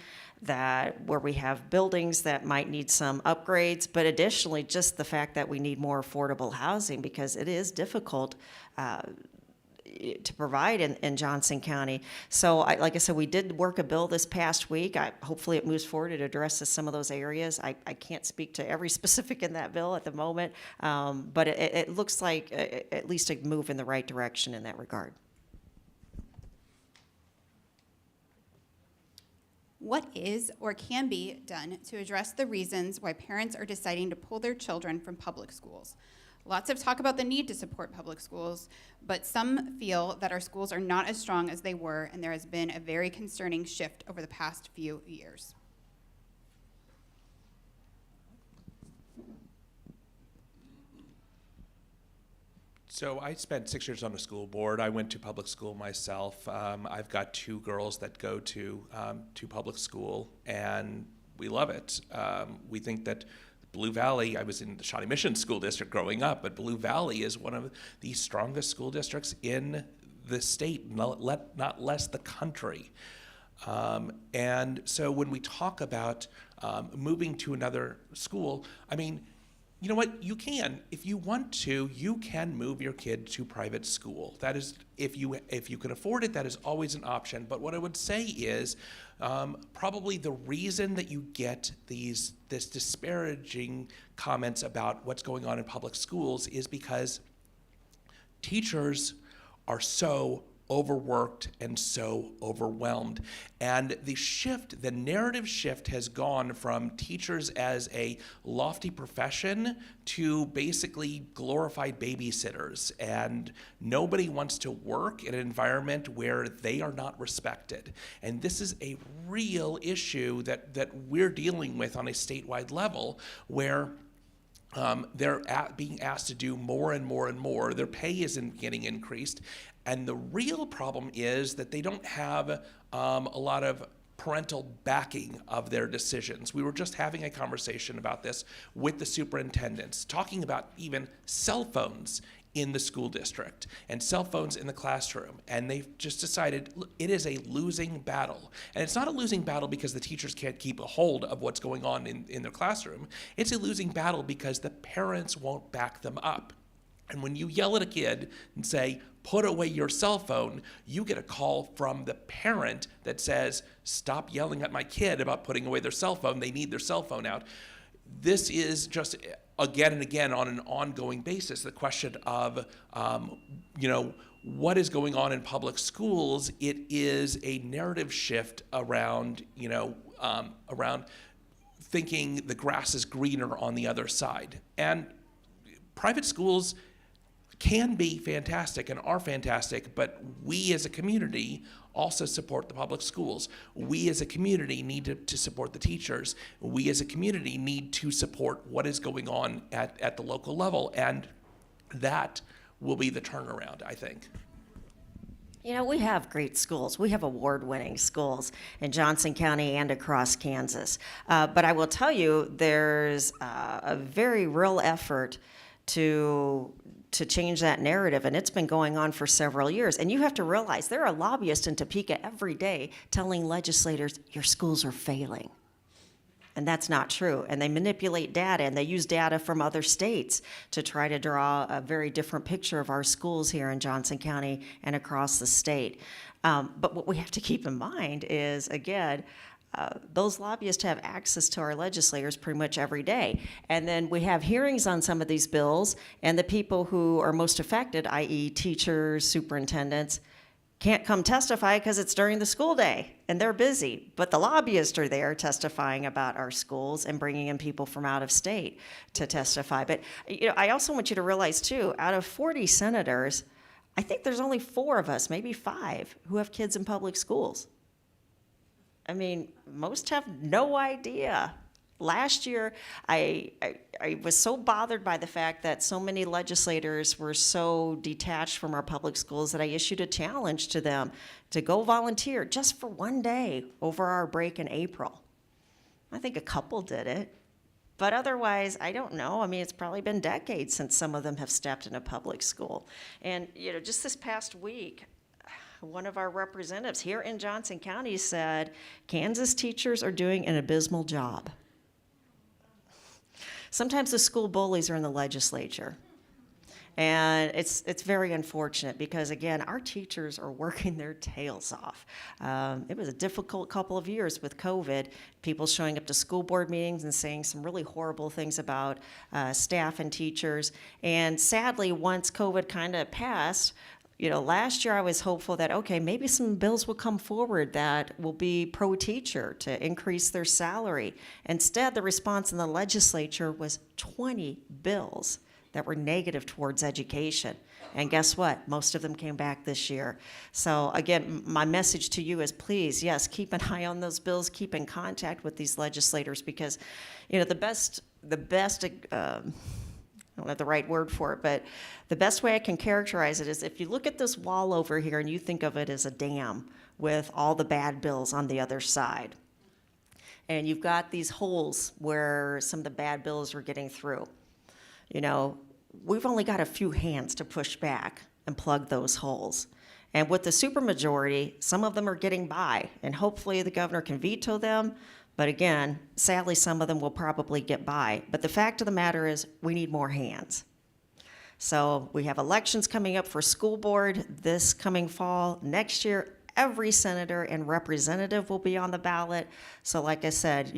where we have buildings that might need some upgrades, but additionally, just the fact that we need more affordable housing because it is difficult to provide in Johnson County. So, like I said, we did work a bill this past week. Hopefully it moves forward. It addresses some of those areas. I can't speak to every specific in that bill at the moment, but it looks like at least a move in the right direction in that regard. What is or can be done to address the reasons why parents are deciding to pull their children from public schools? Lots of talk about the need to support public schools, but some feel that our schools are not as strong as they were, and there has been a very concerning shift over the past few years. So I spent 6 years on the school board. I went to public school myself. I've got 2 girls that go to public school, and we love it. We think that Blue Valley, I was in the Shawnee Mission School District growing up, but Blue Valley is one of the strongest school districts in the state, not less the country. And so when we talk about moving to another school, I mean, you know what? You can, if you want to, you can move your kid to private school. That is, if you can afford it, that is always an option. But what I would say is, probably the reason that you get this disparaging comments about what's going on in public schools is because teachers are so overworked and so overwhelmed. And the narrative shift has gone from teachers as a lofty profession to basically glorified babysitters. And nobody wants to work in an environment where they are not respected. And this is a real issue that we're dealing with on a statewide level, where they're being asked to do more and more and more. Their pay isn't getting increased. And the real problem is that they don't have a lot of parental backing of their decisions. We were just having a conversation about this with the superintendents, talking about even cell phones in the school district and cell phones in the classroom. And they've just decided, look, it is a losing battle. And it's not a losing battle because the teachers can't keep a hold of what's going on in their classroom. It's a losing battle because the parents won't back them up. And when you yell at a kid and say, put away your cell phone, you get a call from the parent that says, stop yelling at my kid about putting away their cell phone. They need their cell phone out. This is just, again and again, on an ongoing basis, the question of, what is going on in public schools. It is a narrative shift around, around thinking the grass is greener on the other side. And private schools can be fantastic and are fantastic, but we as a community also support the public schools. We as a community need to support the teachers. We as a community need to support what is going on at the local level, and that will be the turnaround, I think. You know, we have great schools. We have award-winning schools in Johnson County and across Kansas. But I will tell you, there's a very real effort to change that narrative, and it's been going on for several years. And you have to realize there are lobbyists in Topeka every day telling legislators, your schools are failing. And that's not true. And they manipulate data, and they use data from other states to try to draw a very different picture of our schools here in Johnson County and across the state. But what we have to keep in mind is, again, those lobbyists have access to our legislators pretty much every day. And then we have hearings on some of these bills, and the people who are most affected, i.e. teachers, superintendents, can't come testify because it's during the school day and they're busy. But the lobbyists are there testifying about our schools and bringing in people from out of state to testify. But I also want you to realize too, out of 40 senators, I think there's only 4 of us, maybe 5, who have kids in public schools. I mean, most have no idea. Last year, I was so bothered by the fact that so many legislators were so detached from our public schools that I issued a challenge to them to go volunteer just for one day over our break in April. I think a couple did it, but otherwise, I don't know. I mean, it's probably been decades since some of them have stepped in a public school. And, just this past week, one of our representatives here in Johnson County said, Kansas teachers are doing an abysmal job. Sometimes the school bullies are in the legislature. And it's very unfortunate because, again, our teachers are working their tails off. It was a difficult couple of years with COVID, people showing up to school board meetings and saying some really horrible things about staff and teachers. And sadly, once COVID kind of passed, last year I was hopeful that, okay, maybe some bills will come forward that will be pro-teacher to increase their salary. Instead, the response in the legislature was 20 bills that were negative towards education. And guess what? Most of them came back this year. So again, my message to you is please, yes, keep an eye on those bills, keep in contact with these legislators because, the best I don't have the right word for it, but the best way I can characterize it is if you look at this wall over here and you think of it as a dam with all the bad bills on the other side, and you've got these holes where some of the bad bills are getting through, we've only got a few hands to push back and plug those holes. And with the supermajority, some of them are getting by, and hopefully the governor can veto them, But again, sadly, some of them will probably get by. But the fact of the matter is, we need more hands. So we have elections coming up for school board this coming fall. Next year, every senator and representative will be on the ballot. So like I said,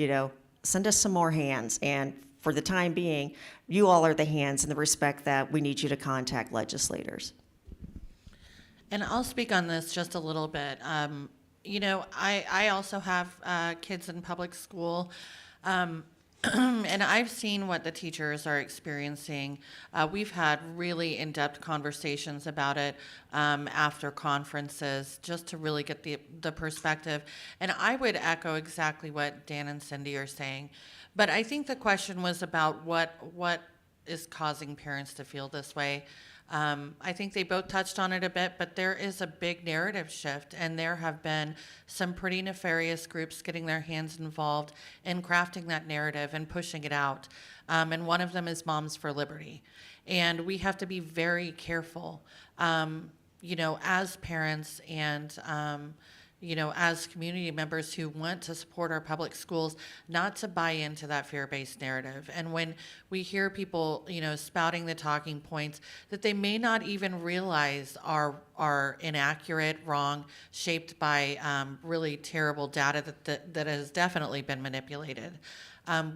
send us some more hands. And for the time being, you all are the hands in the respect that we need you to contact legislators. And I'll speak on this just a little bit. I also have kids in public school, and I've seen what the teachers are experiencing. We've had really in-depth conversations about it after conferences, just to really get the perspective. And I would echo exactly what Dan and Cindy are saying. But I think the question was about what is causing parents to feel this way. I think they both touched on it a bit, but there is a big narrative shift, and there have been some pretty nefarious groups getting their hands involved in crafting that narrative and pushing it out. And one of them is Moms for Liberty. And we have to be very careful, as parents and as community members who want to support our public schools, not to buy into that fear-based narrative. And when we hear people, spouting the talking points that they may not even realize are inaccurate, wrong, shaped by really terrible data that has definitely been manipulated.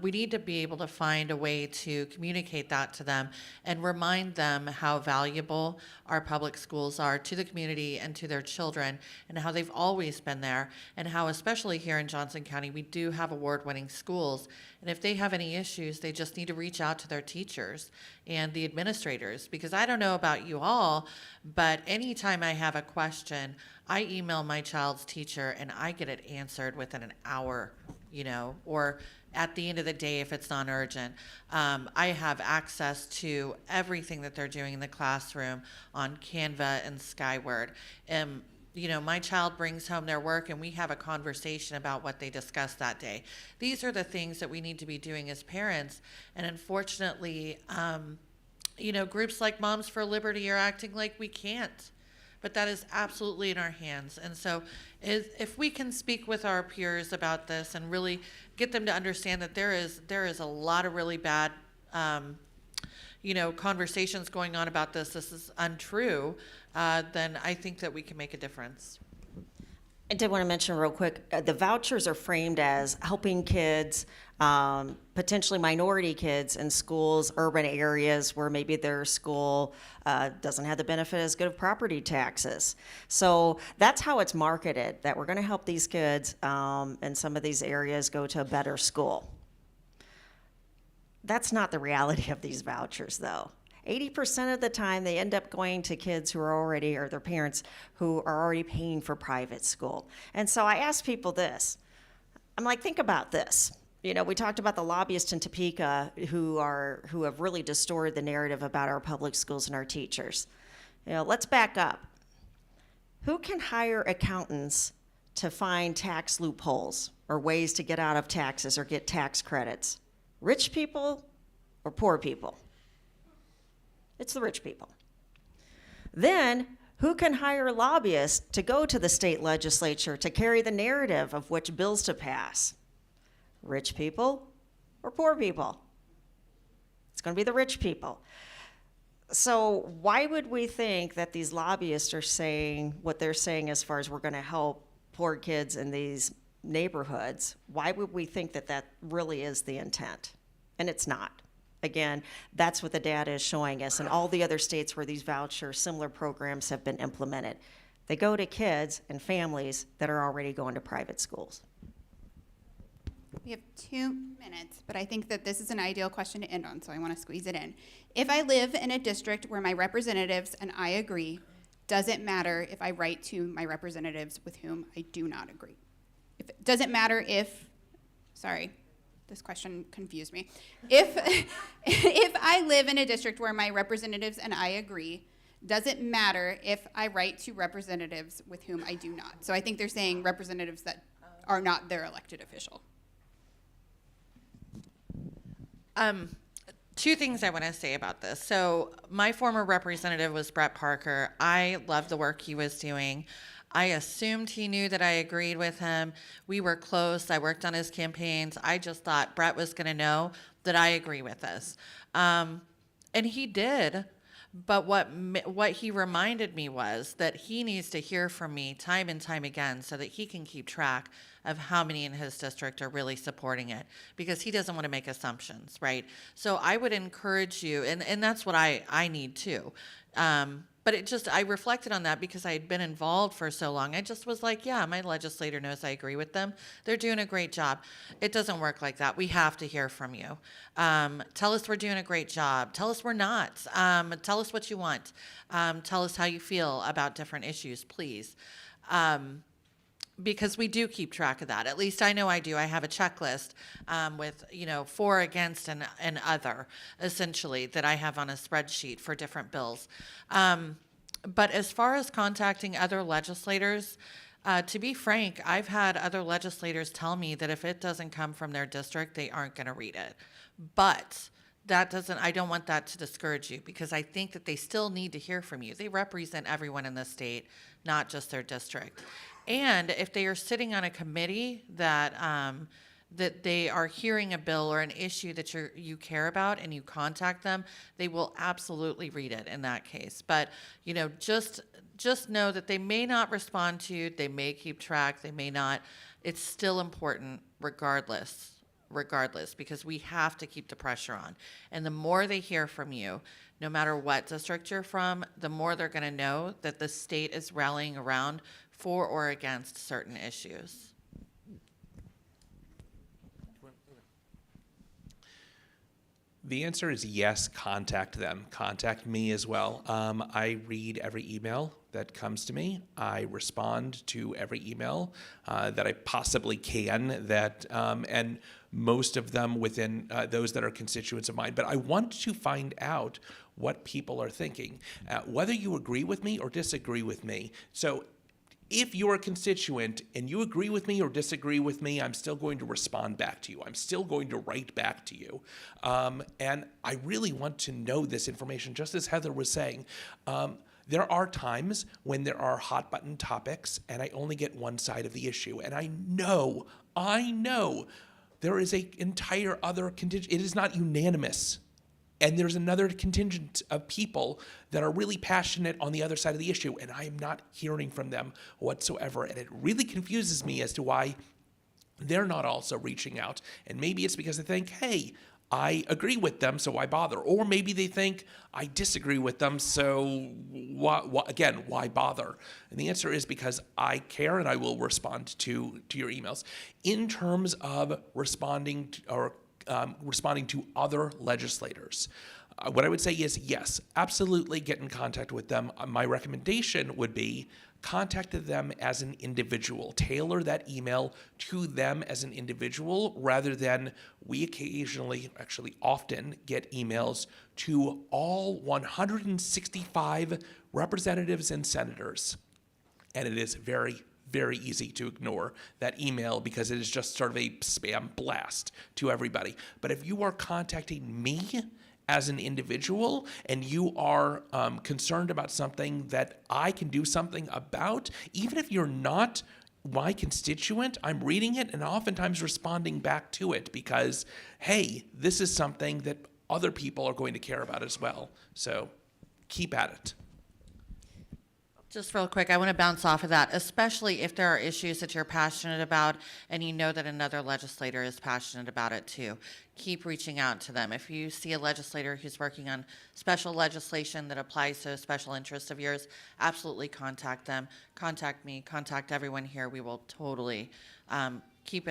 We need to be able to find a way to communicate that to them and remind them how valuable our public schools are to the community and to their children, and how they've always been there, and how, especially here in Johnson County, we do have award-winning schools. And if they have any issues, they just need to reach out to their teachers and the administrators. Because I don't know about you all, but anytime I have a question, I email my child's teacher and I get it answered within an hour, or at the end of the day if it's non-urgent. I have access to everything that they're doing in the classroom on Canva and Skyward. My child brings home their work and we have a conversation about what they discussed that day. These are the things that we need to be doing as parents. And unfortunately, groups like Moms for Liberty are acting like we can't. But that is absolutely in our hands. And so if we can speak with our peers about this and really get them to understand that there is a lot of really bad conversations going on about this is untrue, then I think that we can make a difference. I did want to mention real quick, the vouchers are framed as helping kids, potentially minority kids in schools, urban areas where maybe their school doesn't have the benefit as good of property taxes. So that's how it's marketed, that we're going to help these kids in some of these areas go to a better school. That's not the reality of these vouchers, though. 80% of the time, they end up going to kids who are already, or their parents who are already paying for private school. And so I ask people this. I'm like, think about this. We talked about the lobbyists in Topeka who have really distorted the narrative about our public schools and our teachers. Let's back up. Who can hire accountants to find tax loopholes or ways to get out of taxes or get tax credits? Rich people or poor people? It's the rich people. Then, who can hire lobbyists to go to the state legislature to carry the narrative of which bills to pass? Rich people or poor people? It's going to be the rich people. So why would we think that these lobbyists are saying what they're saying as far as we're going to help poor kids in these neighborhoods? Why would we think that that really is the intent? And it's not. Again, that's what the data is showing us, and all the other states where these similar programs have been implemented. They go to kids and families that are already going to private schools. We have 2 minutes, but I think that this is an ideal question to end on, so I want to squeeze it in. If I live in a district where my representatives and I agree, does it matter if I write to my representatives with whom I do not agree? Does it matter if, sorry, this question confused me. If I live in a district where my representatives and I agree, does it matter if I write to representatives with whom I do not? So I think they're saying representatives that are not their elected official. 2 things I want to say about this. So my former representative was Brett Parker. I loved the work he was doing. I assumed he knew that I agreed with him. We were close. I worked on his campaigns. I just thought Brett was going to know that I agree with this. And he did. But what he reminded me was that he needs to hear from me time and time again so that he can keep track of how many in his district are really supporting it, because he doesn't want to make assumptions, right? So I would encourage you, and that's what I need too. But I reflected on that because I had been involved for so long. I just was like, yeah, my legislator knows I agree with them. They're doing a great job. It doesn't work like that. We have to hear from you. Tell us we're doing a great job. Tell us we're not. Tell us what you want. Tell us how you feel about different issues, please. Because we do keep track of that. At least I know I do. I have a checklist with, for, against, and other, essentially, that I have on a spreadsheet for different bills. But as far as contacting other legislators, to be frank, I've had other legislators tell me that if it doesn't come from their district, they aren't going to read it. But I don't want that to discourage you, because I think that they still need to hear from you. They represent everyone in the state, not just their district. And if they are sitting on a committee that they are hearing a bill or an issue that you care about, and you contact them, they will absolutely read it in that case. But just know that they may not respond to you, they may keep track, they may not. It's still important regardless, because we have to keep the pressure on. And the more they hear from you, no matter what district you're from, the more they're going to know that the state is rallying around for or against certain issues. The answer is yes, contact them. Contact me as well. I read every email that comes to me. I respond to every email that I possibly can, and most of them within those that are constituents of mine. But I want to find out what people are thinking, whether you agree with me or disagree with me. So if you're a constituent and you agree with me or disagree with me, I'm still going to respond back to you. I'm still going to write back to you. And I really want to know this information, just as Heather was saying. There are times when there are hot button topics and I only get one side of the issue. And I know there is an entire other contingent. It is not unanimous. And there's another contingent of people that are really passionate on the other side of the issue, and I am not hearing from them whatsoever. And it really confuses me as to why they're not also reaching out. And maybe it's because they think, hey, I agree with them, so why bother? Or maybe they think, I disagree with them, so why bother? And the answer is because I care and I will respond to your emails. In terms of responding to other legislators, what I would say is yes, absolutely get in contact with them. My recommendation would be contact them as an individual. Tailor that email to them as an individual rather than we occasionally, actually often, get emails to all 165 representatives and senators. And it is very, very easy to ignore that email because it is just sort of a spam blast to everybody. But if you are contacting me as an individual and you are concerned about something that I can do something about, even if you're not my constituent, I'm reading it and oftentimes responding back to it because, hey, this is something that other people are going to care about as well. So keep at it. Just real quick, I want to bounce off of that, especially if there are issues that you're passionate about and you know that another legislator is passionate about it too. Keep reaching out to them. If you see a legislator who's working on special legislation that applies to a special interest of yours, absolutely contact them. Contact me, contact everyone here. We will totally take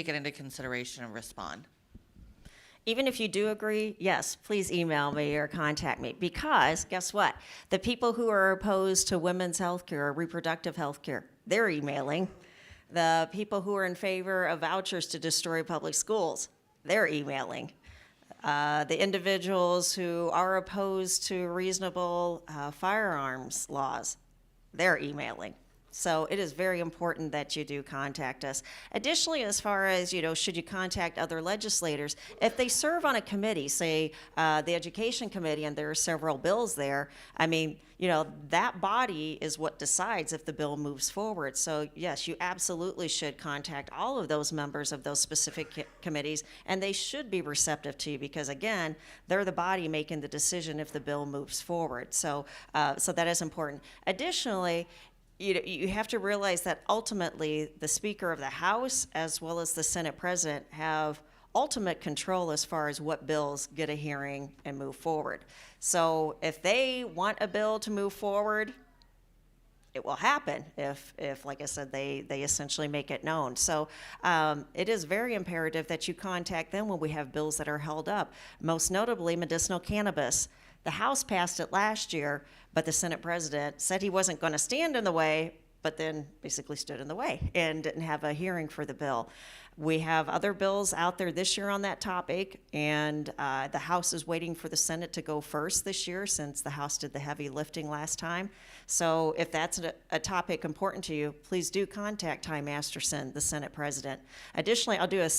it into consideration and respond. Even if you do agree, yes, please email me or contact me, because guess what? The people who are opposed to women's health care or reproductive health care, they're emailing. The people who are in favor of vouchers to destroy public schools, they're emailing. The individuals who are opposed to reasonable firearms laws, they're emailing. So it is very important that you do contact us. Additionally, as far as, should you contact other legislators, if they serve on a committee, say the Education Committee, and there are several bills there, I mean, that body is what decides if the bill moves forward. So yes, you absolutely should contact all of those members of those specific committees, and they should be receptive to you because, again, they're the body making the decision if the bill moves forward. So that is important. Additionally, you have to realize that ultimately the Speaker of the House as well as the Senate President have ultimate control as far as what bills get a hearing and move forward. So if they want a bill to move forward, it will happen if like I said, they essentially make it known. So it is very imperative that you contact them when we have bills that are held up. Most notably, medicinal cannabis. The House passed it last year, but the Senate President said he wasn't going to stand in the way, but then basically stood in the way and didn't have a hearing for the bill. We have other bills out there this year on that topic, and the House is waiting for the Senate to go first this year since the House did the heavy lifting last time. So if that's a topic important to you, please do contact Ty Masterson, the Senate President. Additionally, I'll do a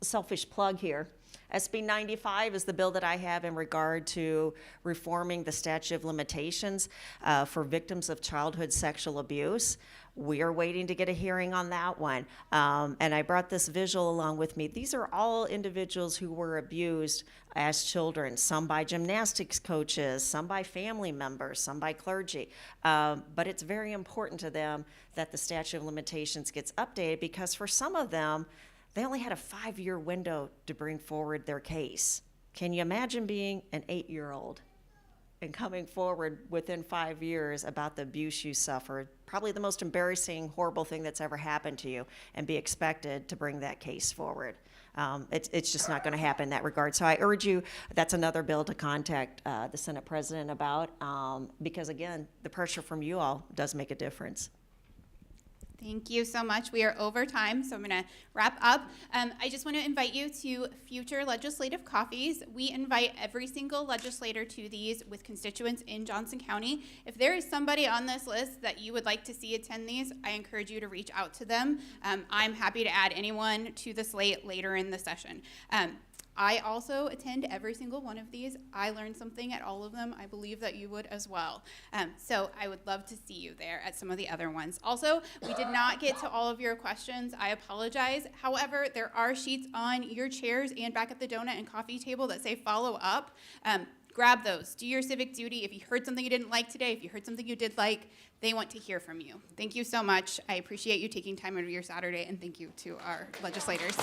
selfish plug here. SB 95 is the bill that I have in regard to reforming the statute of limitations for victims of childhood sexual abuse. We are waiting to get a hearing on that one. And I brought this visual along with me. These are all individuals who were abused as children, some by gymnastics coaches, some by family members, some by clergy. But it's very important to them that the statute of limitations gets updated because for some of them, they only had a 5-year window to bring forward their case. Can you imagine being an 8-year-old and coming forward within 5 years about the abuse you suffered, probably the most embarrassing, horrible thing that's ever happened to you, and be expected to bring that case forward? It's just not going to happen in that regard. So I urge you, that's another bill to contact the Senate President about, because again, the pressure from you all does make a difference. Thank you so much. We are over time, so I'm going to wrap up. I just want to invite you to future legislative coffees. We invite every single legislator to these with constituents in Johnson County. If there is somebody on this list that you would like to see attend these, I encourage you to reach out to them. I'm happy to add anyone to the slate later in the session. I also attend every single one of these. I learned something at all of them. I believe that you would as well. So I would love to see you there at some of the other ones. Also, we did not get to all of your questions. I apologize. However, there are sheets on your chairs and back at the donut and coffee table that say follow up. Grab those. Do your civic duty. If you heard something you didn't like today, if you heard something you did like, they want to hear from you. Thank you so much. I appreciate you taking time out of your Saturday, and thank you to our legislators.